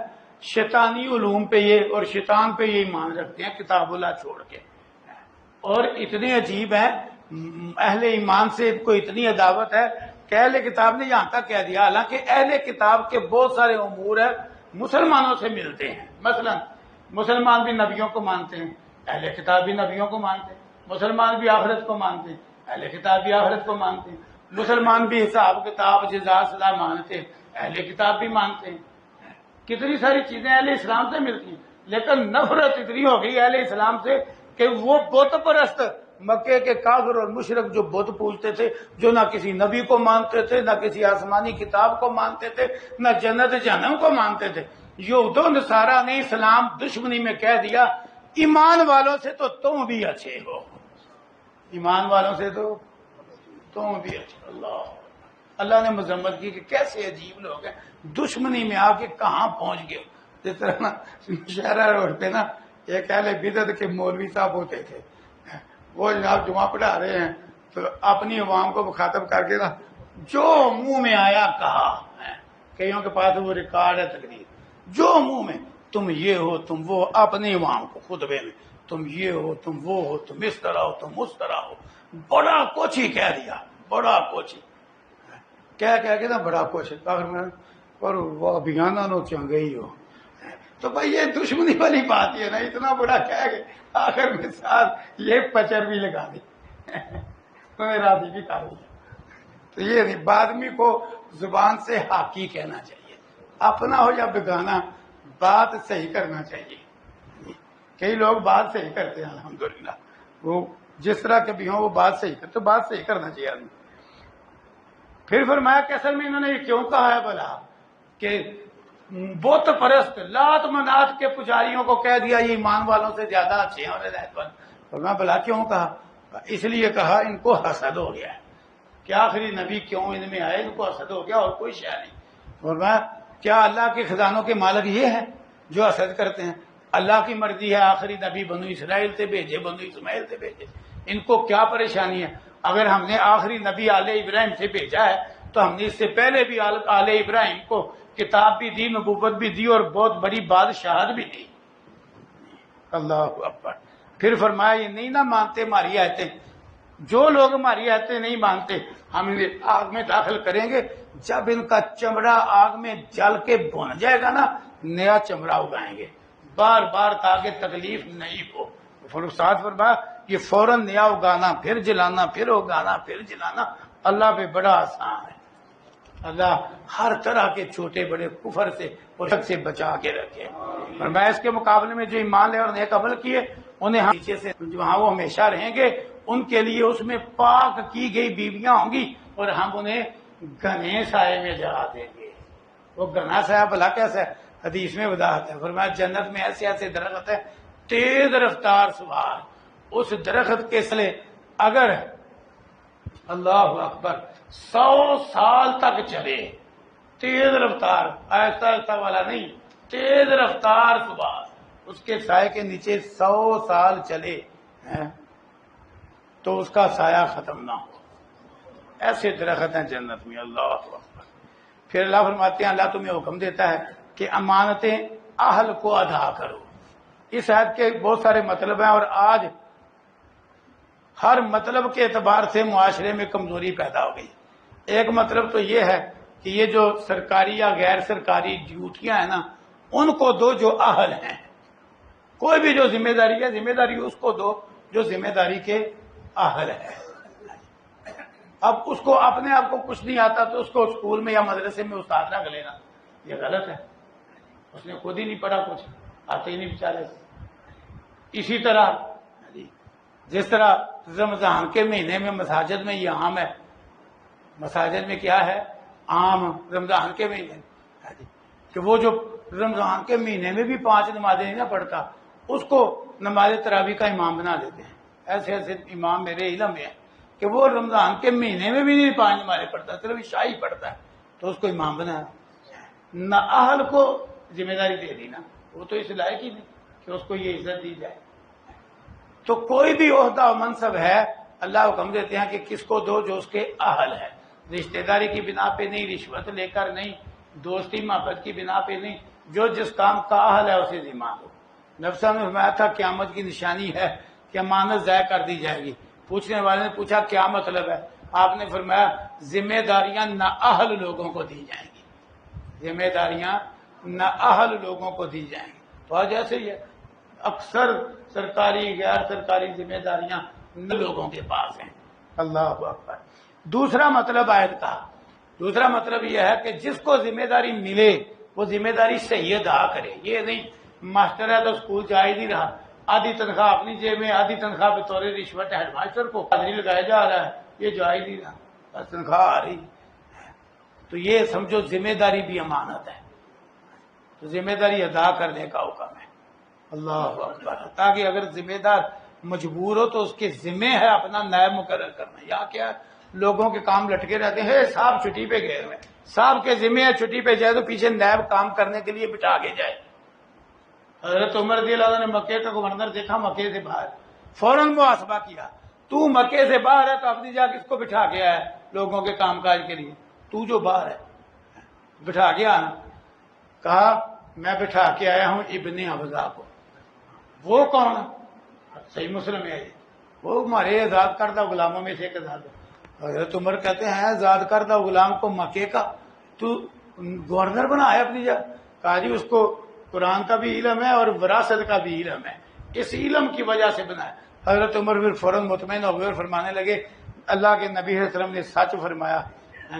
شیطانی علوم پہ یہ اور شیطان پہ یہ ایمان رکھتے ہیں کتاب اللہ چھوڑ کے، اور اتنے عجیب ہیں اہل ایمان سے ان کو اتنی عداوت ہے کہ اہل کتاب نے یہاں تک کہہ دیا، حالانکہ اہل کتاب کے بہت سارے امور ہیں مسلمانوں سے ملتے ہیں، مثلا مسلمان بھی نبیوں کو مانتے ہیں، اہل کتاب بھی نبیوں کو مانتے ہیں، مسلمان بھی آخرت کو مانتے ہیں، اہل کتاب بھی آخرت کو مانتے ہیں، مسلمان بھی حساب کتاب جزا سزا مانتے ہیں، اہل کتاب بھی مانتے ہیں، کتنی ساری چیزیں اہل اسلام سے ملتی ہیں، لیکن نفرت اتنی ہو گئی اہل اسلام سے کہ وہ بت پرست مکے کے کافر اور مشرک جو بت پوجتے تھے، جو نہ کسی نبی کو مانتے تھے، نہ کسی آسمانی کتاب کو مانتے تھے، نہ جنت جہنم کو مانتے تھے، یہود و نصارہ نے اسلام دشمنی میں کہہ دیا ایمان والوں سے تو تم بھی اچھے ہو، ایمان والوں سے تو تم بھی اچھے۔ اللہ نے مذمت کی کہ کیسے عجیب لوگ ہیں، دشمنی میں آ کے کہاں پہنچ گئے۔ جس طرح نا شہرہ روڈ پہ نا ایک اہل بدعت کے مولوی صاحب ہوتے تھے، وہ جناب جمعہ پڑھا رہے ہیں تو اپنی عوام کو مخاطب کر کے نا جو منہ میں آیا کہا، کئیوں کے پاس وہ ریکارڈ ہے تقریر، جو منہ میں تم یہ ہو تم وہ، اپنی عوام کو خطبے میں تم یہ ہو تم وہ ہو، تم اس طرح ہو تم اس طرح ہو، بڑا کچھ ہی کہہ دیا، بڑا کچھ ہی کہہ کے نا بڑا کچھ، اور وہ ابھیانہ نو چنگے ہی ہو، تو بھائی یہ دشمنی والی بات یہ نا، اتنا بڑا کہہ گئے آخر میں ساتھ یہ پچر بھی لگا دی راضی بھی کر دیا۔ تو یہ نہیں، آدمی کو زبان سے حاکی کہنا چاہیے، اپنا ہو یا بیگانہ بات صحیح کرنا چاہیے۔ کئی لوگ بات صحیح کرتے ہیں الحمدللہ، وہ جس طرح کے بھی ہوں وہ بات صحیح کرتے، تو بات صحیح کرنا چاہیے آدمی۔ پھر فرمایا کہ اصل میں انہوں نے یہ کیوں کہا ہے بھلا کہ بت پرست لات منات کے پجاریوں کو کہہ دیا یہ ایمان والوں سے زیادہ اچھے ہیں اور ہدایت مند، فرمایا بھلا کیوں کہا؟ اس لیے کہا ان کو حسد ہو گیا ہے کہ آخری نبی کیوں ان میں آئے، ان کو حسد ہو گیا اور کوئی شے نہیں۔ فرمایا کیا اللہ کے خزانوں کے مالک یہ ہیں جو حسد کرتے ہیں؟ اللہ کی مرضی ہے آخری نبی بنو اسرائیل سے بھیجے، بنو اسماعیل سے بھیجے، ان کو کیا پریشانی ہے؟ اگر ہم نے آخری نبی آل ابراہیم سے بھیجا ہے تو ہم نے اس سے پہلے بھی آل ابراہیم کو کتاب بھی دی، نبوت بھی دی اور بہت بڑی بادشاہت بھی دی۔ اللہ اکبر۔ پھر فرمایا یہ نہیں نہ مانتے ہماری آیتیں، جو لوگ ہماری آیتیں نہیں مانتے ہم انہیں آگ میں داخل کریں گے، جب ان کا چمڑا آگ میں جل کے بھن جائے گا نا نیا چمڑا اگائیں گے، بار بار تاکہ تکلیف نہیں ہو۔ ساتھ فرمایا یہ فوراً نیا اگانا، پھر جلانا، پھر اگانا، پھر جلانا اللہ پہ بڑا آسان ہے۔ اللہ ہر طرح کے چھوٹے بڑے کفر سے اور شک سے بچا کے رکھے۔ فرمایا اس کے مقابلے میں جو ایمان لے اور نیک عمل کیے انہیں ہم نیچے سے جہاں وہ ہمیشہ رہیں گے، ان کے لیے اس میں پاک کی گئی بیویاں ہوں گی اور ہم انہیں گھنے سائے میں جگہ دیں گے۔ وہ گھنا سایہ بھلا کیسا ہے؟ حدیث میں وضاحت ہے، فرمایا جنت میں ایسے ایسے درخت ہے تیز رفتار سوار، اس درخت کے سلے اگر اللہ اکبر 100 سال تک چلے، تیز رفتار، ایسا ایسا والا نہیں، تیز رفتار سوار، اس کے سائے کے نیچے 100 سال چلے تو اس کا سایہ ختم نہ ہو، ایسے درخت ہیں جنت میں۔ اللہ اکبر۔ پھر اللہ فرماتے ہیں اللہ تمہیں حکم دیتا ہے کہ امانتیں اہل کو ادا کرو۔ اس آیت کے بہت سارے مطلب ہیں اور آج ہر مطلب کے اعتبار سے معاشرے میں کمزوری پیدا ہو گئی۔ ایک مطلب تو یہ ہے کہ یہ جو سرکاری یا غیر سرکاری ڈیوٹیاں ہیں نا ان کو دو جو اہل ہیں، کوئی بھی جو ذمہ داری ہے ذمہ داری اس کو دو جو ذمہ داری کے اہل ہے۔ اب اس کو اپنے آپ کو کچھ نہیں آتا تو اس کو اسکول میں یا مدرسے میں استاد رکھ لینا، یہ غلط ہے۔ اس نے خود ہی نہیں پڑھا، کچھ آتے ہی نہیں بیچارے۔ اسی طرح جس طرح رمضان کے مہینے میں مساجد میں یہ عام ہے، مساجد میں کیا ہے عام رمضان کے مہینے کہ وہ جو رمضان کے مہینے میں بھی 5 نمازیں نہیں نہ پڑھتا اس کو نماز تراویح کا امام بنا دیتے ہیں۔ ایسے ایسے امام میرے علم میں ہیں کہ وہ رمضان کے مہینے میں بھی نہیں 5 نمازیں پڑھتا، صرف عشاء ہی پڑھتا ہے، تو اس کو امام بنایا نہ، اہل کو ذمہ داری دے دی نا، وہ تو اس لائق ہی نہیں کہ اس کو یہ عزت دی جائے۔ تو کوئی بھی عہدہ و منصب ہے، اللہ حکم دیتے ہیں کہ کس کو دو جو اس کے اہل ہے، رشتہ داری کی بنا پہ نہیں، رشوت لے کر نہیں، دوستی محبت کی بنا پہ نہیں، جو جس کام کا اہل ہے اسے ذمہ دو۔ نبی صاحب نے فرمایا تھا قیامت کی نشانی ہے کہ امانت ضائع کر دی جائے گی۔ پوچھنے والے نے پوچھا کیا مطلب ہے؟ آپ نے فرمایا ذمہ داریاں نہ اہل لوگوں کو دی جائیں گی، ذمہ داریاں نہ اہل لوگوں کو دی جائیں گی۔ تو آج ایسے ہی ہے، اکثر سرکاری غیر سرکاری ذمہ داریاں نہ لوگوں کے پاس ہیں۔ اللہ اکبر۔ دوسرا مطلب آیت کا، دوسرا مطلب یہ ہے کہ جس کو ذمہ داری ملے وہ ذمہ داری صحیح ادا کرے۔ یہ نہیں ماسٹر ہے تو اسکول جا ہی نہیں رہا، آدھی تنخواہ اپنی جیب میں، آدھی تنخواہ بطور رشوت ہیڈ ماسٹر کو حاضری لگایا جا رہا ہے، یہ جا ہی نہیں رہا، بس تنخواہ آ رہی۔ تو یہ سمجھو ذمہ داری بھی امانت ہے، تو ذمہ داری ادا کرنے کا حکم ہے۔ اللہ اکبر۔ تاکہ اگر ذمہ دار مجبور ہو تو اس کے ذمہ ہے اپنا نائب مقرر کرنا۔ یا کیا لوگوں کے کام لٹکے رہتے ہیں، صاحب چھٹی پہ گئے ہوئے، صاحب کے ذمہ ہے چھٹی پہ جائے تو پیچھے نائب کام کرنے کے لیے بٹھا کے جائے۔ حضرت عمر رضی اللہ عنہ نے مکے کا گورنر دیکھا مکے سے باہر، فوراً محاسبہ کیا، تو مکے سے باہر ہے تو اپنی جگہ کس کو بٹھا کے آیا ہے لوگوں کے کام کاج کے لیے؟ تو جو باہر ہے بٹھا کے آنا۔ کہا میں بٹھا کے آیا ہوں ابن حفظہ کو۔ وہ کون ہے؟ صحیح مسلم ہے، وہ ہمارے آزاد کردہ غلاموں میں سے ایک آزاد ہے۔ حضرت عمر کہتے ہیں آزاد کردہ غلام کو مکے کا تو گورنر بنا ہے اپنی جگہ؟ کہا جی اس کو قرآن کا بھی علم ہے اور وراثت کا بھی علم ہے، اس علم کی وجہ سے بنا ہے۔ حضرت عمر پھر فوراً مطمئن ہو گئے اور فرمانے لگے اللہ کے نبی صلی اللہ علیہ وسلم نے سچ فرمایا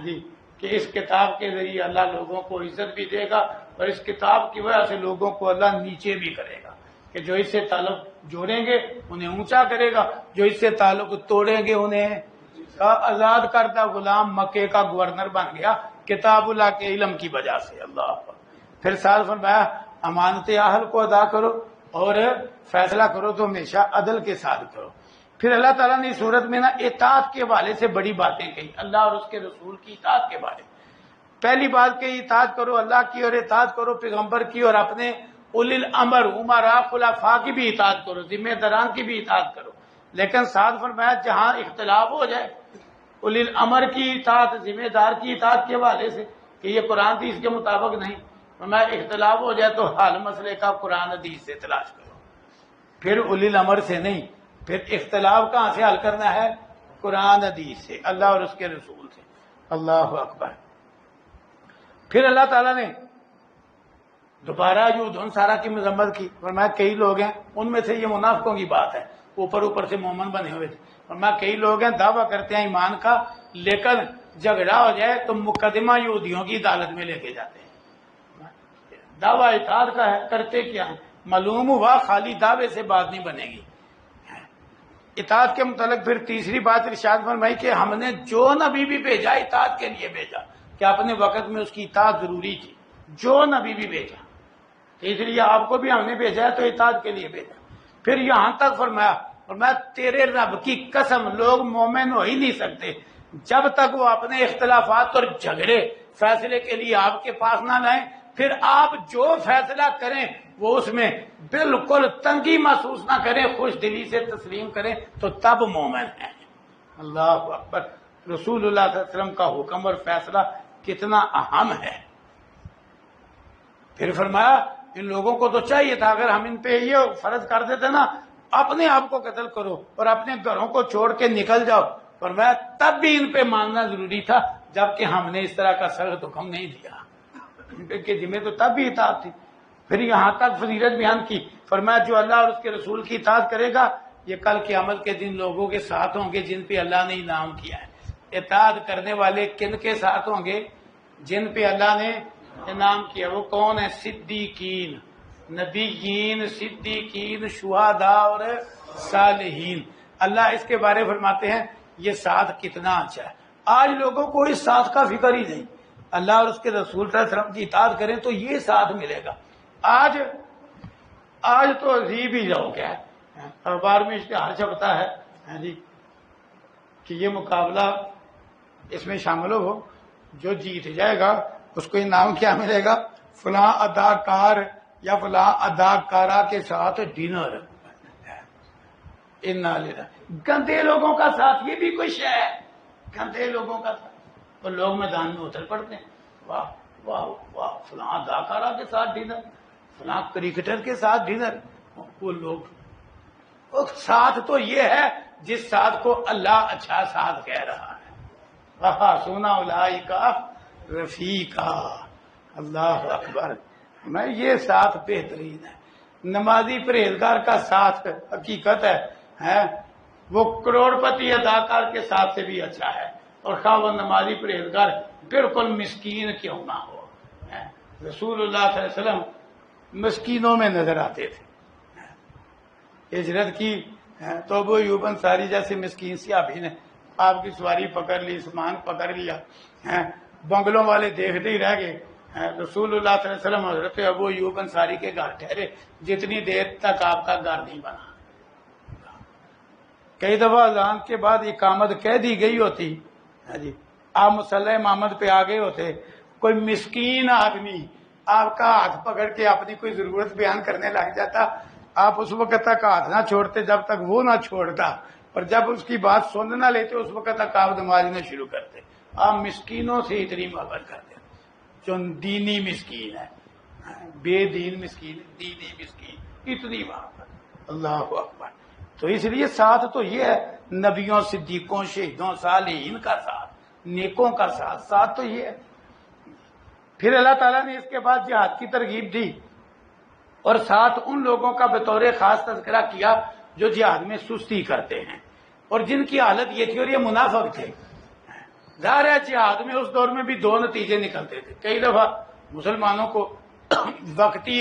جی کہ اس کتاب کے ذریعے اللہ لوگوں کو عزت بھی دے گا اور اس کتاب کی وجہ سے لوگوں کو اللہ نیچے بھی کرے گا، کہ جو اس سے تعلق جوڑیں گے انہیں اونچا کرے گا، جو اس سے تعلق توڑیں گے انہیں۔ آزاد کردہ غلام مکے کا گورنر بن گیا کتاب اللہ کے علم کی وجہ سے۔ اللہ اکبر۔ پھر ساتھ فرمایا امانت اہل کو ادا کرو اور فیصلہ کرو تو ہمیشہ عدل کے ساتھ کرو۔ پھر اللہ تعالیٰ نے اس صورت میں اطاعت کے حوالے سے بڑی باتیں کہی، اللہ اور اس کے رسول کی اطاعت کے بارے میں۔ پہلی بات کہ اطاعت کرو اللہ کی اور اطاعت کرو پیغمبر کی اور اپنے اولی الامر عمراء خلفاء کی بھی اطاعت کرو، ذمہ داران کی بھی اطاعت کرو۔ لیکن ساتھ فرمایا جہاں اختلاف ہو جائے اولی الامر کی اطاعت، ذمہ دار کی اطاعت کے حوالے سے کہ یہ قرآن حدیث کے مطابق نہیں، فرمایا اختلاف ہو جائے تو حل مسئلے کا قرآن حدیث سے تلاش کرو، پھر اولی الامر سے نہیں۔ پھر اختلاف کہاں سے حل کرنا ہے؟ قرآن حدیث سے، اللہ اور اس کے رسول سے۔ اللہ اکبر۔ پھر اللہ تعالیٰ نے دوبارہ یہود انصارہ کی مذمت کی، فرمایا کئی لوگ ہیں ان میں سے، یہ منافقوں کی بات ہے، اوپر سے مومن بنے ہوئے تھے، فرمایا کئی لوگ ہیں دعویٰ کرتے ہیں ایمان کا لیکن جھگڑا ہو جائے تو مقدمہ یہودیوں کی عدالت میں لے کے جاتے ہیں۔ دعویٰ اطاعت کا ہے، کرتے کیا ہے؟ معلوم ہوا خالی دعوے سے بات نہیں بنے گی۔ اطاعت کے متعلق پھر تیسری بات ارشاد فرمائی کہ ہم نے جو نبی بھی بھیجا اطاعت کے لیے بھیجا، کہ اپنے وقت میں اس کی اطاعت ضروری تھی، جو نبی بھی بھیجا، اس لیے آپ کو بھی ہم نے بھیجا ہے تو اطاعت کے لیے بھیجا۔ پھر یہاں تک فرمایا تیرے رب کی قسم لوگ مومن ہو ہی نہیں سکتے جب تک وہ اپنے اختلافات اور جھگڑے فیصلے کے لیے آپ کے پاس نہ لائیں، پھر آپ جو فیصلہ کریں وہ اس میں بالکل تنگی محسوس نہ کریں، خوش دلی سے تسلیم کریں تو تب مومن ہیں۔ اللہ اکبر۔ رسول اللہ صلی اللہ علیہ وسلم کا حکم اور فیصلہ کتنا اہم ہے۔ پھر فرمایا ان لوگوں کو تو چاہیے تھا اگر ہم ان پہ یہ فرض کر دیتے نا اپنے آپ کو قتل کرو اور اپنے گھروں کو چھوڑ کے نکل جاؤ، فرمایا تب بھی ان پہ ماننا ضروری تھا جبکہ ہم نے اس طرح کا سخت حکم نہیں دیا، ان کے ذمہ تو تب بھی اطاعت تھی۔ پھر یہاں تک فضیلت بیان کی، فرمایا جو اللہ اور اس کے رسول کی اطاعت کرے گا یہ کل قیامت کے دن لوگوں کے ساتھ ہوں گے جن پہ اللہ نے انعام کیا ہے۔ اطاعت کرنے والے کن کے ساتھ ہوں گے؟ جن پہ اللہ نے انعام کیا۔ وہ کون ہے؟ صدیقین، نبیین، صدیقین، شہداء اور صالحین۔ اللہ اس کے بارے فرماتے ہیں یہ ساتھ کتنا اچھا ہے۔ آج لوگوں کو اس ساتھ کا فکر ہی نہیں، اللہ اور اس کے رسول صلی اللہ علیہ وسلم کی اطاعت کریں تو یہ ساتھ ملے گا۔ آج تو عجیب ہی جاؤ کیا ہے، اخبار میں اشتہار چھپتا ہے جی کہ یہ مقابلہ اس میں شامل ہو، جو جیت جائے گا اس کو انعام کیا ملے گا؟ فلاں اداکار یا فلاں اداکارہ کے ساتھ ڈنر۔ گندے لوگوں کا ساتھ، یہ بھی کچھ ہے، گندے لوگوں کا ساتھ۔ تو لوگ میدان میں اتر پڑتے ہیں، واہ واہ واہ، فلاں اداکارہ کے ساتھ ڈنر، فلاں کرکٹر کے ساتھ ڈنر۔ وہ لوگ ساتھ تو یہ ہے جس ساتھ کو اللہ اچھا ساتھ کہہ رہا ہے، وَحَسُنَ أُولَئِكَ رَفِیقًا۔ اللہ اکبر، میں یہ ساتھ بہترین ہے۔ نمازی پرہیزگار کا ساتھ حقیقت ہے وہ کروڑ پتی اداکار کے ساتھ سے بھی اچھا ہے، اور خواہ وہ نمازی پرہیزگار بالکل مسکین کیوں نہ ہو۔ رسول اللہ صلی اللہ علیہ وسلم مسکینوں میں نظر آتے تھے۔ ہجرت کی تو ابو ایوب انصاری جیسے مسکین صحابی نے آپ کی سواری پکڑ لی، سامان پکڑ لیا، بنگلوں والے دیکھتے ہی رہ گئے۔ رسول اللہ صلی اللہ علیہ وسلم حضرت ابو ایوب انصاری کے گھر ٹھہرے جتنی دیر تک آپ کا گھر نہیں بنا۔ کئی دفعہ اذان کے بعد اقامت کہہ دی گئی ہوتی جی، آپ مصلی امامت پہ آ گئے ہوتے، کوئی مسکین آدمی آپ کا ہاتھ پکڑ کے اپنی کوئی ضرورت بیان کرنے لگ جاتا، آپ اس وقت تک ہاتھ نہ چھوڑتے جب تک وہ نہ چھوڑتا، اور جب اس کی بات سن نہ لیتے اس وقت تک آپ نماز نہ شروع کرتے۔ آپ مسکینوں سے اتنی محبت کرتے، جو دینی مسکین ہے، بے دین مسکین، دینی مسکین، اتنی محبت۔ اللہ اکبر۔ تو اس لیے ساتھ تو یہ ہے، نبیوں، صدیقوں، شہیدوں، صالحین کا ساتھ، نیکوں کا ساتھ، ساتھ تو یہ ہے۔ پھر اللہ تعالیٰ نے اس کے بعد جہاد کی ترغیب دی، اور ساتھ ان لوگوں کا بطور خاص تذکرہ کیا جو جہاد میں سستی کرتے ہیں، اور جن کی حالت یہ تھی، اور یہ منافق تھے۔ ظاہر ہے جہاد میں اس دور میں بھی دو نتیجے نکلتے تھے، کئی دفعہ مسلمانوں کو وقتی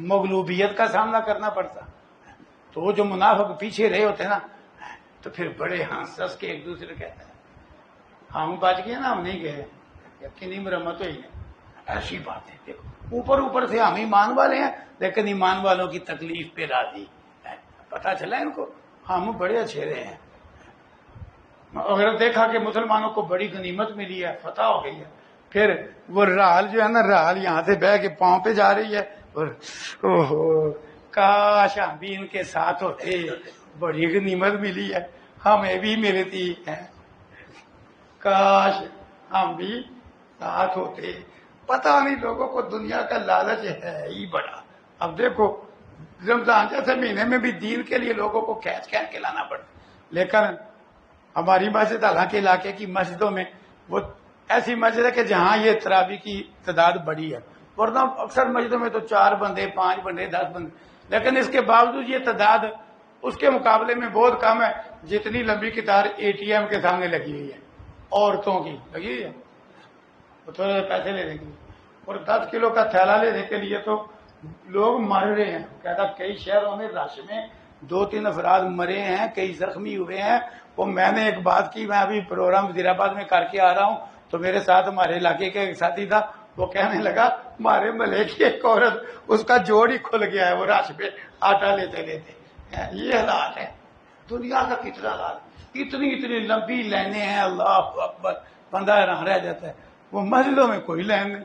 مغلوبیت کا سامنا کرنا پڑتا، تو وہ جو منافق پیچھے رہے ہوتے نا، تو پھر بڑے ہنس ہنس کے ایک دوسرے کہتے ہیں ہم بچ گئے نا، ہم نہیں گئے، یقینی مرمت ہوئی ہے۔ ایسی بات ہے، دیکھو اوپر سے ہم ایمان والے ہیں لیکن ایمان والوں کی تکلیف پہ راضی ہے، پتہ چلا ان کو ہم بڑے اچھے رہے ہیں۔ اگر دیکھا کہ مسلمانوں کو بڑی غنیمت ملی ہے، فتح ہو گئی ہے، پھر وہ رحل جو ہے نا، رحل یہاں سے بہ کے پاؤں پہ جا رہی ہے، اور اوہو کاش ہم بھی ان کے ساتھ ہوتے، بڑی غنیمت ملی ہے، ہمیں بھی ملتی ہے، کاش ہم بھی ساتھ ہوتے۔ پتہ نہیں لوگوں کو دنیا کا لالچ ہے ہی بڑا۔ اب دیکھو رمضان جیسے مہینے میں بھی دین کے لیے لوگوں کو کھینچ کے لانا پڑتا، لیکن ہماری مسجد حالانکہ علاقے کی مسجدوں میں وہ ایسی مسجد ہے کہ جہاں یہ تراویح کی تعداد بڑی ہے، ورنہ اکثر مسجدوں میں تو 4 بندے، 5 بندے، 10 بندے، لیکن اس کے باوجود یہ تعداد اس کے مقابلے میں بہت کم ہے جتنی لمبی قطار ATM کے سامنے لگی ہوئی ہے، عورتوں کی لگی ہوئی ہے، وہ تھوڑے پیسے لینے کے لیے، اور 10 کلو کا تھیلا لینے کے لیے تو لوگ مر رہے ہیں۔ کہتا کئی شہروں میں رش میں 2-3 افراد مرے ہیں، کئی زخمی ہوئے ہیں۔ وہ میں نے ایک بات کی، میں ابھی پروگرام وزیر آباد میں کر کے آ رہا ہوں، تو میرے ساتھ ہمارے علاقے کا ایک ساتھی تھا، وہ کہنے لگا ہمارے محلے کی ایک عورت، اس کا جوڑ ہی کھل گیا ہے، وہ رش پہ آٹا لیتے لیتے۔ یہ حالات ہے دنیا کا، کتنا حال، اتنی لمبی لائنیں ہیں، اللہ اکبر، بندہ حیران رہ جاتا ہے۔ وہ مسجدوں میں کوئی لائن نہیں،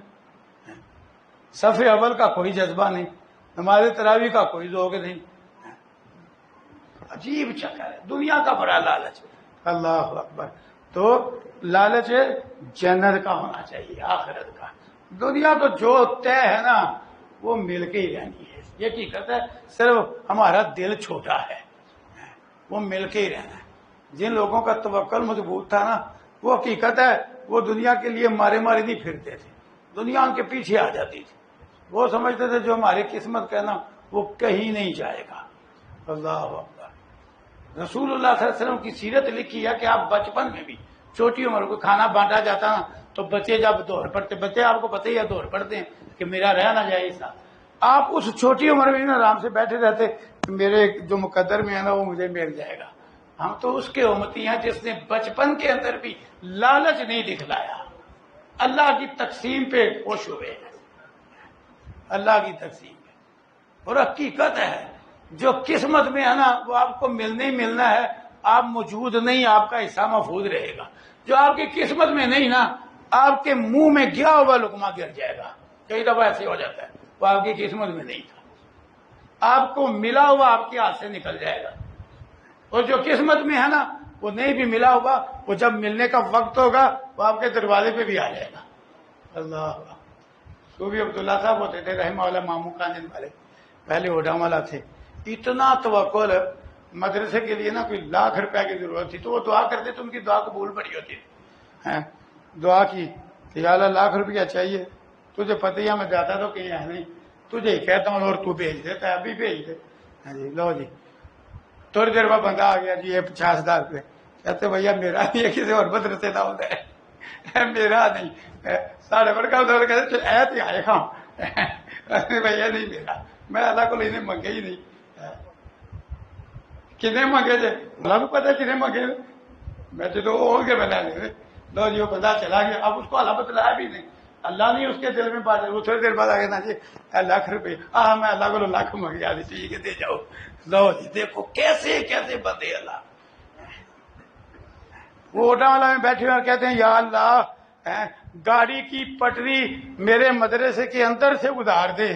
صف اول کا کوئی جذبہ نہیں، نماز تراویح کا کوئی ذوق نہیں، عجیب چکر ہے، دنیا کا بڑا لالچ۔ اللہ اکبر۔ تو لالچ جنت کا ہونا چاہیے، آخرت کا۔ دنیا تو جو طے ہے نا وہ مل کے ہی رہنی ہے، یہ حقیقت ہے، صرف ہمارا دل چھوٹا ہے، وہ مل کے ہی رہنا ہے۔ جن لوگوں کا توکل مضبوط تھا نا، وہ حقیقت ہے وہ دنیا کے لیے مارے نہیں پھرتے تھے، دنیا ان کے پیچھے آ جاتی تھی، وہ سمجھتے تھے جو ہماری قسمت کا نا وہ کہیں نہیں جائے گا۔ اللہ اکبر۔ رسول اللہ صلی اللہ علیہ وسلم کی سیرت لکھی ہے کہ آپ بچپن میں بھی چھوٹی عمر کو کھانا بانٹا جاتا نا، تو بچے جب دور پڑتے، بچے آپ کو پتہ ہی ہے دور پڑتے ہیں کہ میرا رہ نہ جائے اس ساتھ، آپ اس چھوٹی عمر میں نا آرام سے بیٹھے رہتے کہ میرے جو مقدر میں ہے نا وہ مجھے مل جائے گا۔ ہم تو اس کے امتی ہیں جس نے بچپن کے اندر بھی لالچ نہیں دکھلایا، اللہ کی تقسیم پہ خوش ہوئے ہیں، اللہ کی تقسیم پہ۔ اور حقیقت ہے جو قسمت میں ہے نا وہ آپ کو ملنا ہی ملنا ہے. آپ موجود نہیں، آپ کا حصہ محفوظ رہے گا. جو آپ کی قسمت میں نہیں نا، آپ کے منہ میں گیا ہوا لقمہ گر جائے گا. کئی دفعہ ایسے ہو جاتا ہے، وہ آپ کی قسمت میں نہیں تھا، آپ کو ملا ہوا آپ کے ہاتھ سے نکل جائے گا. اور جو قسمت میں ہے نا وہ نہیں بھی ملا ہوگا، وہ جب ملنے کا وقت ہوگا وہ آپ کے دروازے پہ بھی آ جائے گا. اللہ. صوفی عبداللہ صاحب ہوتے تھے رحمہ اللہ، ماموں کانجن والے، پہلے اوڈا والا تھے. اتنا توکل، مدرسے کے لیے نا کوئی لاکھ روپے کی ضرورت تھی تو وہ دعا کرتے تو ان کی دعا قبول بڑی ہوتی تھی. دعا کی کہ یا اللہ لاکھ روپیہ چاہیے، تجھے پتہ ہی میں جاتا تو کہیں ہے نہیں، تجھے ہی کہتا ہوں اور تو بھیج دیتا ہے، ابھی بھیج دے. ہاں جی لو جی. تھوڑی دیر بعد بندہ آ گیا، جی یہ 50,000 روپے. کہتے بھیا میرا نہیں ہے، کسی اور مدرسے کا ہوتا ہے، میرا نہیں. ساڑھے بڑکا کہتے ایت ہی آئے خاں بھیا نہیں میرا، میں اللہ کو لینے منگے ہی نہیں. کتنے منگے تھے اللہ کو پتا کتنے منگے، میں تو ہو گیا میں لینے. لو جی وہ بندہ چلا گیا. اب اس کو اللہ بتلایا بھی نہیں، اللہ نہیں اس کے دل میں بات ہے. وہ تھوڑی دیر بعد آ گیا نا جی لاکھ روپے، میں اللہ کو لاکھ منگ گیا ٹھیک ہے دے جاؤ. لو جی دیکھو کیسے کیسے بندے اللہ. وہ اوٹا والا میں بیٹھے اور کہتے ہیں یا اللہ گاڑی کی پٹری میرے مدرسے کے اندر سے ادھار دے.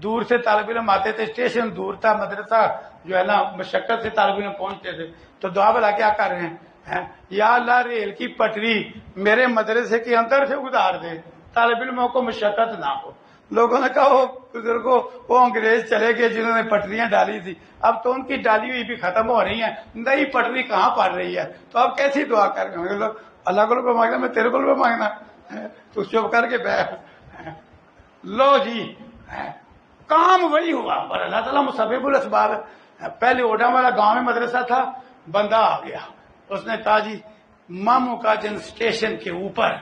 دور سے طالب علم آتے تھے، اسٹیشن دور تھا، مدرسہ جو ہے نا مشقت سے طالب علم پہنچتے تھے. تو دعا بلا کیا کر رہے ہیں، یا اللہ ریل کی پٹری میرے مدرسے کے اندر سے ادھار دے، طالب علموں کو مشقت نہ ہو. لوگوں نے کہا وہ بزرگوں وہ انگریز چلے گئے جنہوں نے پٹریاں ڈالی تھی، اب تو ان کی ڈالی ہوئی بھی ختم ہو رہی ہیں، نئی پٹری کہاں پڑ رہی ہے، تو اب کیسی دعا کر رہے ہیں. اللہ کو روپے مانگنا، میں تیرے کو روپے مانگنا، تو چپ کر کے بیٹھ. لو جی کام وہی ہوا پر اللہ تعالیٰ مسبب الاسباب. پہلے اوڈا والا گاؤں میں مدرسہ تھا، بندہ آ گیا، اس نے کہا جی ماموں کا جن اسٹیشن کے اوپر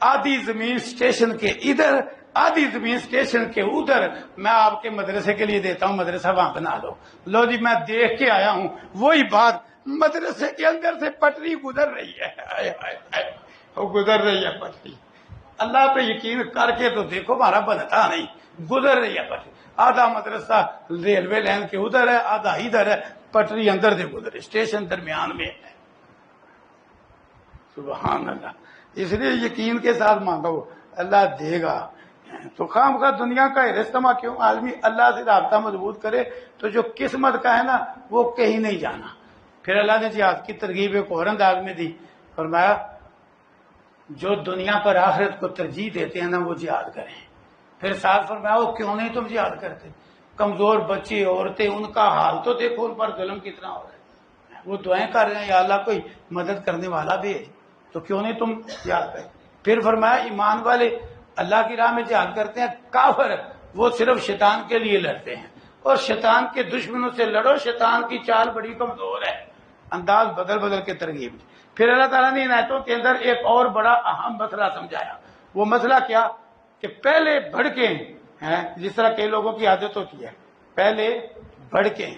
آدھی زمین اسٹیشن کے ادھر، آدھی زمین اسٹیشن کے ادھر میں آپ کے مدرسے کے لیے دیتا ہوں، مدرسہ وہاں بنا لو. لو جی میں دیکھ کے آیا ہوں وہی بات، مدرسے کے اندر سے پٹری گزر رہی ہے، وہ گزر رہی ہے پٹری. اللہ پہ یقین کر کے تو دیکھو ہمارا بنتا نہیں، گزر رہی ہے پٹری. آدھا مدرسہ ریلوے لائن کے ادھر ہے، آدھا ادھر ہے، پٹری اندر سے گزر، اسٹیشن درمیان میں ہے. سبحان اللہ. اس لیے یقین کے ساتھ مانگو اللہ دے گا. تو خام خواہ دنیا کا رستما کیوں، آدمی اللہ سے رابطہ مضبوط کرے تو جو قسمت کا ہے نا وہ کہیں نہیں جانا. پھر اللہ نے جہاد کی ترغیب ایک اور انداز میں دی، فرمایا جو دنیا پر آخرت کو ترجیح دیتے ہیں نا وہ جہاد کریں. پھر ساتھ فرمایا وہ کیوں نہیں تم جہاد کرتے، کمزور بچے عورتیں ان کا حال تو دیکھو، ان پر ظلم کتنا ہو رہا ہے، وہ دعائیں کر رہے ہیں یا اللہ کوئی مدد کرنے والا بھی ہے، تو کیوں نہیں تم جہاد کریں. پھر فرمایا ایمان والے اللہ کی راہ میں جہاد کرتے ہیں، کافر وہ صرف شیطان کے لیے لڑتے ہیں، اور شیطان کے دشمنوں سے لڑو، شیطان کی چال بڑی کمزور ہے. انداز بدل بدل کے ترغیب. پھر اللہ تعالیٰ نے ان آیتوں کے اندر ایک اور بڑا اہم مسئلہ سمجھایا. وہ مسئلہ کیا کہ پہلے بھڑکیں، جس طرح کئی لوگوں کی عادت ہوتی ہے پہلے بھڑکیں.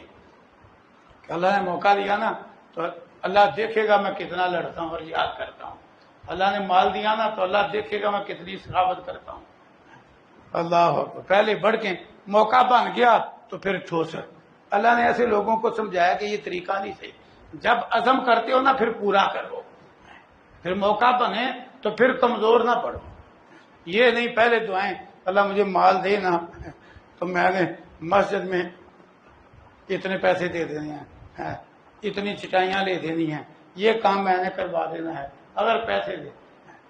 اللہ نے موقع دیا نا تو اللہ دیکھے گا میں کتنا لڑتا ہوں اور یاد کرتا ہوں. اللہ نے مال دیا نا تو اللہ دیکھے گا میں کتنی سخاوت کرتا ہوں. اللہ پہلے بھڑکیں، موقع بن گیا تو پھر ٹھوس. اللہ نے ایسے لوگوں کو سمجھایا کہ یہ طریقہ نہیں صحیح. جب عزم کرتے ہو نا پھر پورا کرو، پھر موقع بنے تو پھر کمزور نہ پڑو. یہ نہیں پہلے دعائیں اللہ مجھے مال دے نا تو میں نے مسجد میں اتنے پیسے دے دینے ہیں، اتنی چٹائیاں لے دینی ہیں، یہ کام میں نے کروا دینا ہے. اگر پیسے دے،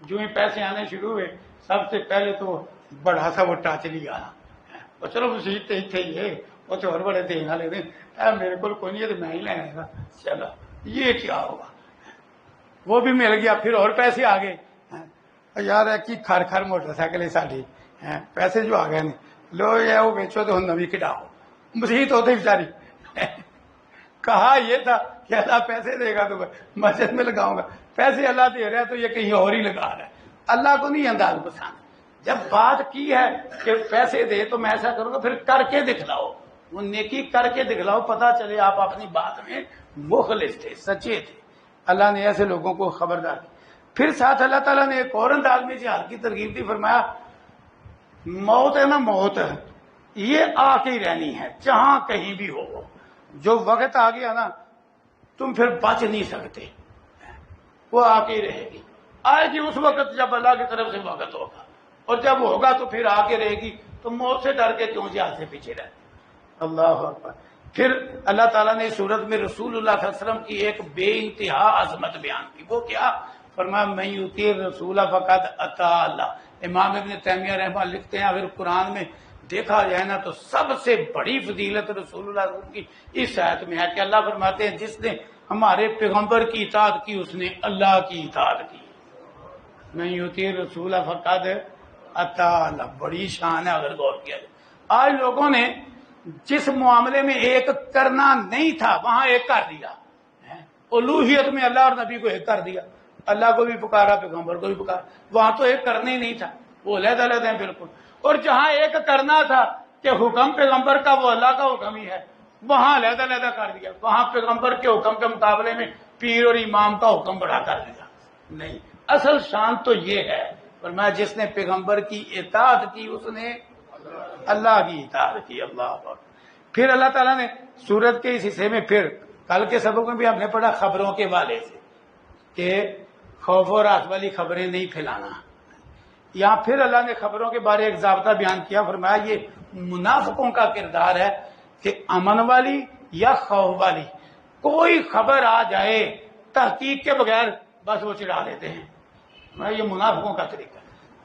جو ہی پیسے آنے شروع ہوئے سب سے پہلے تو بڑا سا وہ ٹاچ لیا، اور چلو مسیح تھے یہ وہ تو اور بڑے دینا لے دیں، میرے کو کوئی نہیں ہے تو میں ہی لینے گا. چلو یہ کیا ہوگا، وہ بھی مل گیا. پھر اور پیسے آ گئے، یار کی کھر کھر موٹر سائیکل ہے ساری، پیسے جو آ گئے نہیں، لو یہ وہ بیچو تو نوی کٹاؤ. مسیح تو ہوتے بیچاری کہا یہ تھا کہ اللہ پیسے دے گا تو مسجد میں لگاؤں گا، پیسے اللہ دے رہا ہے تو یہ کہیں اور ہی لگا رہا ہے. اللہ کو نہیں انداز پسند. جب بات کی ہے کہ پیسے دے تو میں ایسا کروں گا، پھر کر کے دکھلاؤ، وہ نیکی کر کے دکھلاؤ، پتا چلے آپ اپنی بات میں مخلص تھے، سچے تھے. اللہ نے ایسے لوگوں کو خبردار کی. پھر ساتھ اللہ تعالیٰ نے ایک اور انداز میں جہاد کی ترغیب دی. فرمایا موت ہے نا، موت ہے یہ آ کے ہی رہنی ہے جہاں کہیں بھی ہو. جو وقت آ گیا نا تم پھر بچ نہیں سکتے، وہ آ کے ہی رہے گی. آئے گی اس وقت جب اللہ کی طرف سے وقت ہوگا، اور جب ہوگا تو پھر آ کے رہے گی. تو موت سے ڈر کے کیوں جہاز سے پیچھے رہتے. اللہ اکبر. پھر اللہ تعالیٰ نے سورت میں رسول اللہ صلی اللہ علیہ وسلم کی ایک بے انتہا عظمت بیان کی. وہ کیا فرمایا؟ من یطیع الرسول فقد اطاع اللہ. امام ابن تیمیہ رحمہ اللہ لکھتے ہیں اگر قرآن میں دیکھا جائے نا تو سب سے بڑی فضیلت رسول اللہ صلی اللہ علیہ وسلم کی اس آیت میں ہے کہ اللہ فرماتے ہیں جس نے ہمارے پیغمبر کی اطاعت کی اس نے اللہ کی اطاعت کی. من یطیع الرسول فقد اطاع اللہ. بڑی شان ہے اگر غور کیا جائے. آج لوگوں نے جس معاملے میں ایک کرنا نہیں تھا وہاں ایک کر دیا. الوہیت میں اللہ اور نبی کو ایک کر دیا. اللہ کو بھی پکارا، پیغمبر کو بھی پکارا. وہاں تو ایک کرنا ہی نہیں تھا، وہ علیحدہ علیحدہ ہیں بالکل. اور جہاں ایک کرنا تھا کہ حکم پیغمبر کا وہ اللہ کا حکم ہی ہے، وہاں علیحدہ علیحدہ کر دیا. وہاں پیغمبر کے حکم کے مقابلے میں پیر اور امام کا حکم بڑا کر دیا. نہیں، اصل شان تو یہ ہے فرمایا جس نے پیغمبر کی اطاعت کی اس نے اللہ کی اطاعت کی. اللہ اکبر. پھر اللہ تعالیٰ نے سورت کے اس حصے میں پھر کل کے سبق میں بھی ہم نے پڑھا خبروں کے والے سے کہ خوف و راحت والی خبریں نہیں پھیلانا. یہاں پھر اللہ نے خبروں کے بارے ایک ضابطہ بیان کیا. فرمایا یہ منافقوں کا کردار ہے کہ امن والی یا خوف والی کوئی خبر آ جائے تحقیق کے بغیر بس وہ چڑھا دیتے ہیں. یہ منافقوں کا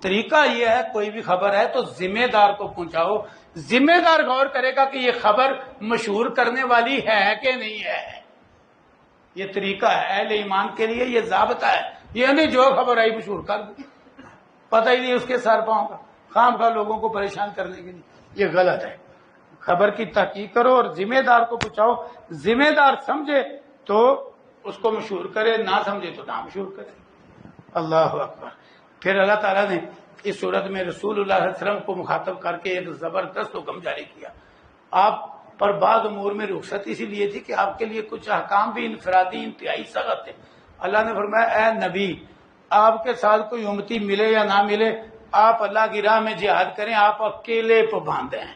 طریقہ یہ ہے کوئی بھی خبر ہے تو ذمہ دار کو پہنچاؤ. ذمہ دار غور کرے گا کہ یہ خبر مشہور کرنے والی ہے کہ نہیں ہے. یہ طریقہ ہے اہل ایمان کے لیے، یہ ضابطہ ہے. یہ نہیں جو خبر آئی مشہور کر دی، پتہ ہی نہیں اس کے سر پاؤں کا، خام خواہ لوگوں کو پریشان کرنے کے لیے. یہ غلط ہے. خبر کی تحقیق کرو اور ذمہ دار کو پہنچاؤ. ذمہ دار سمجھے تو اس کو مشہور کرے، نہ سمجھے تو نہ مشہور کرے. اللہ اکبر. پھر اللہ تعالیٰ نے اس صورت میں رسول اللہ صلی اللہ علیہ وسلم کو مخاطب کر کے ایک زبردست حکم جاری کیا. آپ پر بعض امور میں رخصت اسی لیے تھی کہ آپ کے لیے کچھ احکام بھی انفرادی انتہائی سخت تھے. اللہ نے فرمایا اے نبی آپ کے ساتھ کوئی امتی ملے یا نہ ملے آپ اللہ کی راہ میں جہاد کریں، آپ اکیلے پابند ہیں.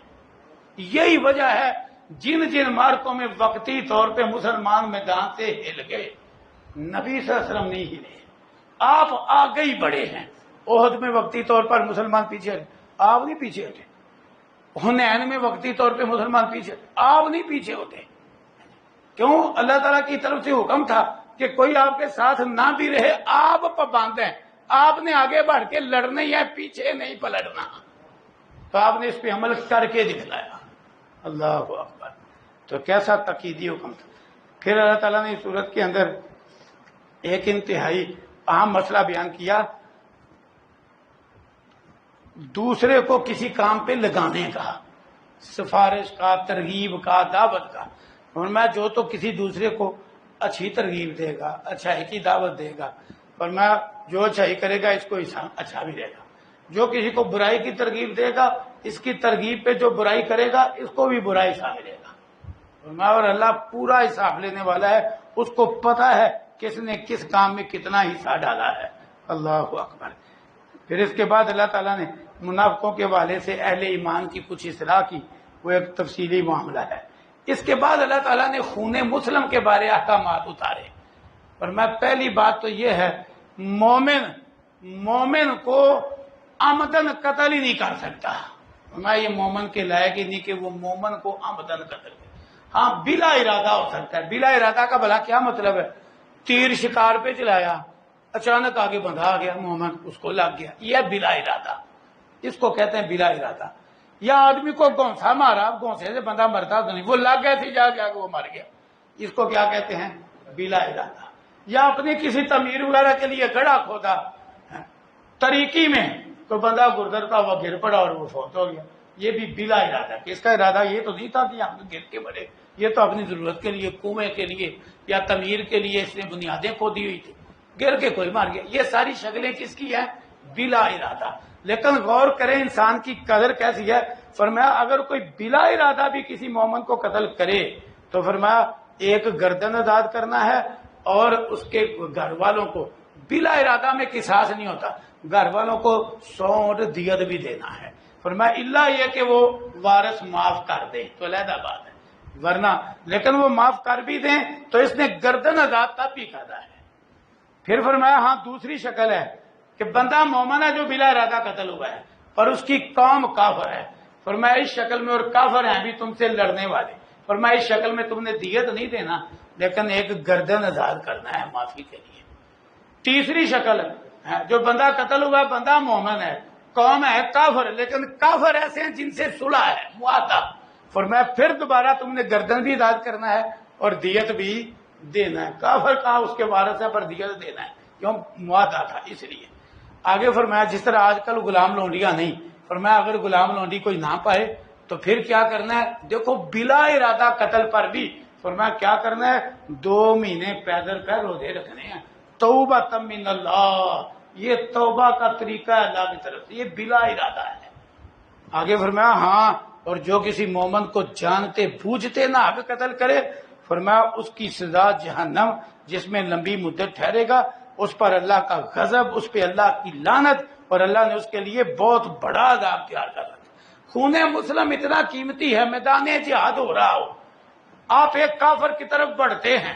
یہی وجہ ہے جن جن مارکوں میں وقتی طور پہ مسلمان میدان سے ہل گئے نبی صلی اللہ علیہ وسلم نہیں ہلے. آپ آگے ہی بڑے ہیں. احد میں وقتی طور پر مسلمان پیچھے ہٹے، آپ نہیں پیچھے ہٹے. حنین میں وقتی طور پہ مسلمان پیچھے ہٹے، آپ نہیں پیچھے ہوتے. کیوں؟ اللہ تعالیٰ کی طرف سے حکم تھا کہ کوئی آپ کے ساتھ نہ بھی رہے، آپ پابند ہیں. آپ نے آگے بڑھ کے لڑنا ہی ہے، پیچھے نہیں پلٹنا. تو آپ نے اس پہ عمل کر کے دکھلایا. اللہ اکبر. تو کیسا تقیدی حکم تھا. پھر اللہ تعالیٰ نے اس صورت کے اندر ایک انتہائی اہم مسئلہ بیان کیا، دوسرے کو کسی کام پہ لگانے کا، سفارش کا، ترغیب کا، دعوت کا. اور میں جو تو کسی دوسرے کو اچھی ترغیب دے گا، اچھائی کی دعوت دے گا، اور میں جو اچھائی کرے گا اس کو اچھا بھی دے گا. جو کسی کو برائی کی ترغیب دے گا اس کی ترغیب پہ جو برائی کرے گا اس کو بھی برائی حساب دے گا. اور اللہ پورا حساب لینے والا ہے، اس کو پتا ہے کس نے کس کام میں کتنا حصہ ڈالا ہے. اللہ اکبر. پھر اس کے بعد اللہ تعالیٰ نے منافقوں کے حوالے سے اہل ایمان کی کچھ اصلاح کی، وہ ایک تفصیلی معاملہ ہے. اس کے بعد اللہ تعالیٰ نے خون مسلم کے بارے احکامات اتارے. اور میں پہلی بات تو یہ ہے مومن کو آمدن قتل ہی نہیں کر سکتا. میں یہ مومن کے لائق ہی نہیں کہ وہ مومن کو آمدن قتل کرے. ہاں بلا ارادہ ہو سکتا ہے. بلا ارادہ کا بھلا کیا مطلب ہے؟ تیر شکار پہ چلایا، اچانک آگے بندھا آ گیا مومن، اس کو لگ گیا، یہ بلا ارادہ، اس کو کہتے ہیں بلا ارادہ. یا آدمی کو گونسا مارا، گونسے سے بندہ مرتا تو نہیں، وہ لگ گئے تھے جا کے وہ مر گیا، اس کو کیا کہتے ہیں؟ بلا ارادہ. یا اپنی کسی تعمیر وغیرہ کے لیے گڑھا کھودا طریقی میں تو بندہ گردرتا ہوا گر پڑا اور وہ فوت ہو گیا، یہ بھی بلا ارادہ. اس کا ارادہ یہ تو نہیں تھا کہ ہم گر کے مرے، یہ تو اپنی ضرورت کے لیے، کنویں کے لیے یا تعمیر کے لیے اس نے بنیادیں کھودی ہوئی تھی، گر کے کوئی مار گیا. یہ ساری شکلیں کس کی ہیں؟ بلا ارادہ. لیکن غور کریں انسان کی قدر کیسی ہے. فرمایا اگر کوئی بلا ارادہ بھی کسی مومن کو قتل کرے تو فرمایا ایک گردن آزاد کرنا ہے اور اس کے گھر والوں کو بلا ارادہ میں قصاص نہیں ہوتا، گھر والوں کو 100 دیت بھی دینا ہے. فرمایا اللہ یہ کہ وہ وارث معاف کر دے تو علیحدہ بات ہے، ورنہ لیکن وہ معاف کر بھی دیں تو اس نے گردن عذاب تب بھی کرنا ہے۔ پھر فرمایا ہاں دوسری شکل ہے کہ بندہ مومن ہے جو بلا ارادہ قتل ہوا ہے پر اس کی قوم کافر ہے، فرمایا اس شکل میں، اور کافر ہیں بھی تم سے لڑنے والے، فرمایا اس شکل میں تم نے دیت نہیں دینا لیکن ایک گردن آزاد کرنا ہے معافی کے لیے۔ تیسری شکل ہے جو بندہ قتل ہوا ہے، بندہ مومن ہے، قوم ہے کافر، لیکن کافر ایسے ہیں جن سے صلح ہے، معاہدہ، فرمایا پھر دوبارہ تم نے گردن بھی آزاد کرنا ہے اور دیت بھی دینا ہے۔ کافر کہا اس کے وارث ہے پر دیت دینا ہے، کیوں؟ معاہدہ تھا اس لیے۔ آگے فرمایا جس طرح آج کل غلام لونڈیاں نہیں، فرمایا اگر غلام لونڈی کوئی نہ پائے تو پھر کیا کرنا ہے؟ دیکھو بلا ارادہ قتل پر بھی فرمایا کیا کرنا ہے؟ 2 مہینے پیدل پہ روزے رکھنے ہیں، توبہ من اللہ، یہ توبہ کا طریقہ ہے اللہ کی طرف سے، یہ بلا ارادہ ہے۔ آگے فرمایا ہاں اور جو کسی مومن کو جانتے بوجھتے نہ حق قتل کرے، فرمایا اس کی سزا جہنم جس میں لمبی مدت ٹھہرے گا، اس پر اللہ کا غضب، اس پہ اللہ کی لعنت، اور اللہ نے اس کے لیے بہت بڑا عذاب تیار کر رکھا۔ خون مسلم اتنا قیمتی ہے، میدان جہاد ہو رہا ہو، آپ ایک کافر کی طرف بڑھتے ہیں،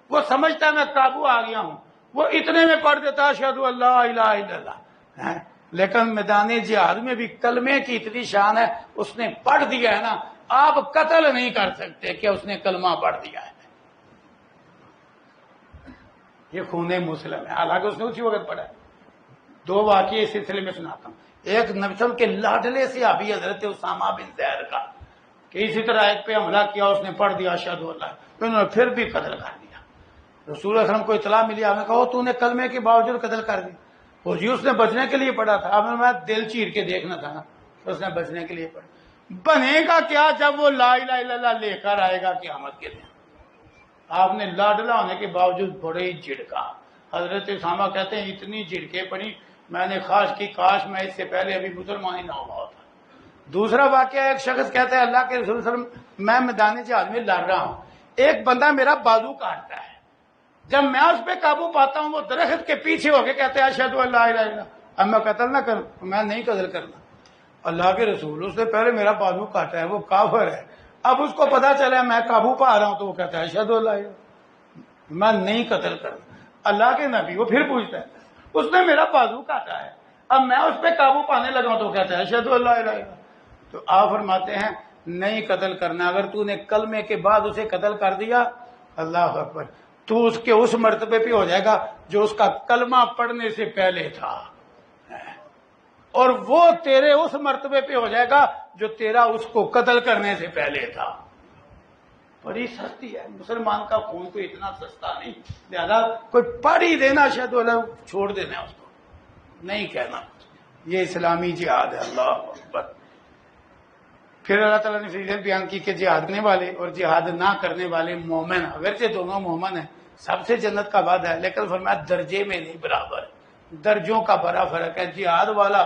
وہ سمجھتا ہے میں قابو آ گیا ہوں، وہ اتنے میں پڑھ دیتا اشہد اللہ الہ الا اللہ، لیکن میدان جہاد میں بھی کلمے کی اتنی شان ہے، اس نے پڑھ دیا ہے نا، آپ قتل نہیں کر سکتے کہ اس نے کلمہ پڑھ دیا ہے۔ یہ خون مسلم ہے، حالانکہ اس نے اسی وقت پڑھا ہے۔ 2 واقعے اس سلسلے میں سناتا ہوں۔ ایک نبی صلی اللہ علیہ وسلم کے لاڈلے صحابی حضرت اسامہ بن زید کا کہ اسی طرح ایک پہ حملہ کیا، اس نے پڑھ دیا اشہد اللہ، انہوں نے پھر بھی قتل کر دیا۔ رسول اللہ صلی اللہ علیہ وسلم کو اطلاع ملی، آپ نے کہا تو نے کلمے کے باوجود قتل کر دی، اور جی اس نے بچنے کے لیے پڑھا تھا، آپ نے میں دل چیر کے دیکھنا تھا نا، اس نے بچنے کے لیے پڑھا۔ بنے گا کیا جب وہ لا الہ الا اللہ لے کر آئے گا قیامت کے دن؟ آپ نے لاڈلا ہونے کے باوجود بڑے ہی جھڑکا۔ حضرت اسامہ کہتے ہیں اتنی جھڑکے پڑی میں نے خواہش کی کاش میں اس سے پہلے ابھی مسلمان ہی نہ ہوا ہوتا۔ دوسرا واقعہ، ایک شخص کہتا ہے اللہ کے رسول صلی اللہ علیہ وسلم میں میدان جہاد میں لڑ رہا ہوں، ایک بندہ میرا بازو کاٹتا ہے، جب میں اس پہ قابو پاتا ہوں وہ درخت کے پیچھے ہو کے کہتے ہیں اشہد اللہ الہ الا اللہ، اب میں قتل نہ کروں؟ میں نہیں قتل کرنا، اللہ کے رسول اس نے پہلے میرا بازو کاٹا ہے، وہ کافر ہے، اب اس کو پتا چلا میں قابو پا رہا ہوں تو وہ کہتا ہے اشہد اللہ الہ الا اللہ، میں نہیں قتل کرنا۔ اللہ کے نبی وہ پھر پوچھتا ہے اس نے میرا بازو کاٹا ہے، اب میں اس پہ قابو پانے لگا ہوں تو کہتا ہے اشہد اللہ الہ الا اللہ۔ تو آپ فرماتے ہیں نہیں قتل کرنا، اگر تو نے کلمے کے بعد اسے قتل کر دیا، اللہ اکبر، تو اس کے اس مرتبے پہ ہو جائے گا جو اس کا کلمہ پڑھنے سے پہلے تھا، اور وہ تیرے اس مرتبے پہ ہو جائے گا جو تیرا اس کو قتل کرنے سے پہلے تھا۔ بڑی سستی ہے، مسلمان کا خون کوئی اتنا سستا نہیں، لہذا کوئی پڑھ ہی دینا شاید چھوڑ دینا اس کو، نہیں کہنا، یہ اسلامی جہاد ہے۔ اللہ اکبر۔ پھر اللہ تعالیٰ نے فضیلت بیان کی کہ جہاد کرنے والے اور جہاد نہ کرنے والے مومن، اگرچہ دونوں مومن ہیں، سب سے جنت کا وعدہ ہے، لیکن فرمایا درجے میں نہیں برابر، درجوں کا بڑا فرق ہے، جہاد والا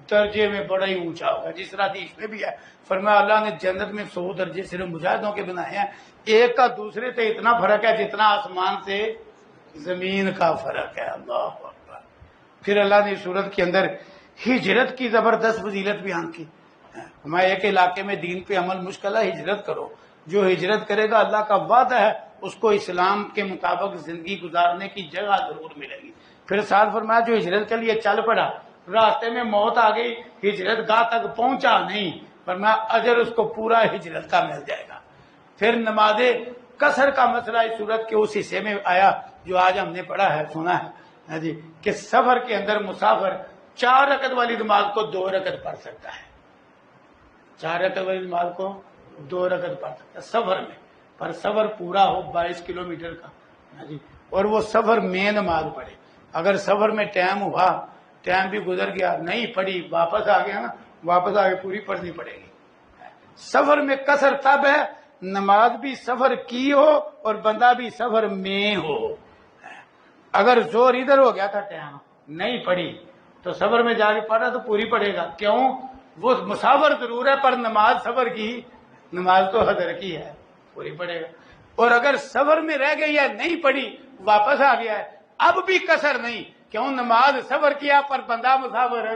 درجے میں بڑا ہی اونچا ہوگا، جس طرح حدیث میں بھی ہے، فرمایا اللہ نے جنت میں 100 درجے صرف مجاہدوں کے بنائے ہیں، ایک کا دوسرے سے اتنا فرق ہے جتنا آسمان سے زمین کا فرق ہے۔ اللہ اکبر۔ پھر اللہ نے سورت کے اندر ہجرت کی زبردست فضیلت بیان کی، ہمارے ایک علاقے میں دین پہ عمل مشکل ہے، ہجرت کرو، جو ہجرت کرے گا اللہ کا وعدہ ہے اس کو اسلام کے مطابق زندگی گزارنے کی جگہ ضرور ملے گی۔ پھر ساتھ فرمایا جو ہجرت کے لیے چل پڑا، راستے میں موت آ گئی، ہجرت گاہ تک پہنچا نہیں، فرمایا اجر اس کو پورا ہجرت کا مل جائے گا۔ پھر نماز قصر کا مسئلہ اس صورت کے اس حصے میں آیا جو آج ہم نے پڑھا ہے، سنا ہے جی، کہ سفر کے اندر مسافر 4 رکعت والی نماز کو 2 رکعت پڑھ سکتا ہے، 4 رکعت والی نماز کو 2 رکعت پڑھ سکتا ہے سفر میں، پر سفر پورا ہو 22 کلومیٹر کا جی، اور وہ سفر میں نماز پڑھے۔ اگر سفر میں ٹائم ہوا، ٹائم بھی گزر گیا، نہیں پڑھی، واپس آ گیا نا، واپس آ کے پوری پڑھنی پڑے گی۔ سفر میں قصر تب ہے نماز بھی سفر کی ہو اور بندہ بھی سفر میں ہو۔ اگر زور ادھر ہو گیا تھا، ٹائم نہیں پڑھی تو سفر میں جا کے پڑھا تو پوری پڑھے گا، کیوں؟ وہ مسافر ضرور ہے پر نماز سفر کی، نماز تو حضر کی ہے، پوری پڑھے گا۔ اور اگر سفر میں رہ گئی ہے، نہیں پڑھی، واپس آ گیا ہے، اب بھی قصر نہیں، کیوں؟ نماز سفر کیا پر بندہ مسافر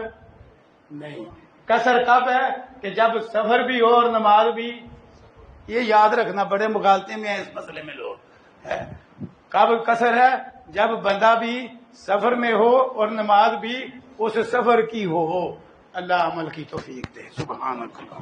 نہیں۔ کثر کب ہے کہ جب سفر بھی ہو اور نماز بھی. یہ یاد رکھنا، بڑے مغالطے میں ہیں اس مسئلے میں لوگ. کب کثر ہے؟ جب بندہ بھی سفر میں ہو اور نماز بھی اس سفر کی ہو. اللہ عمل کی توفیق دے. سبحان اللہ.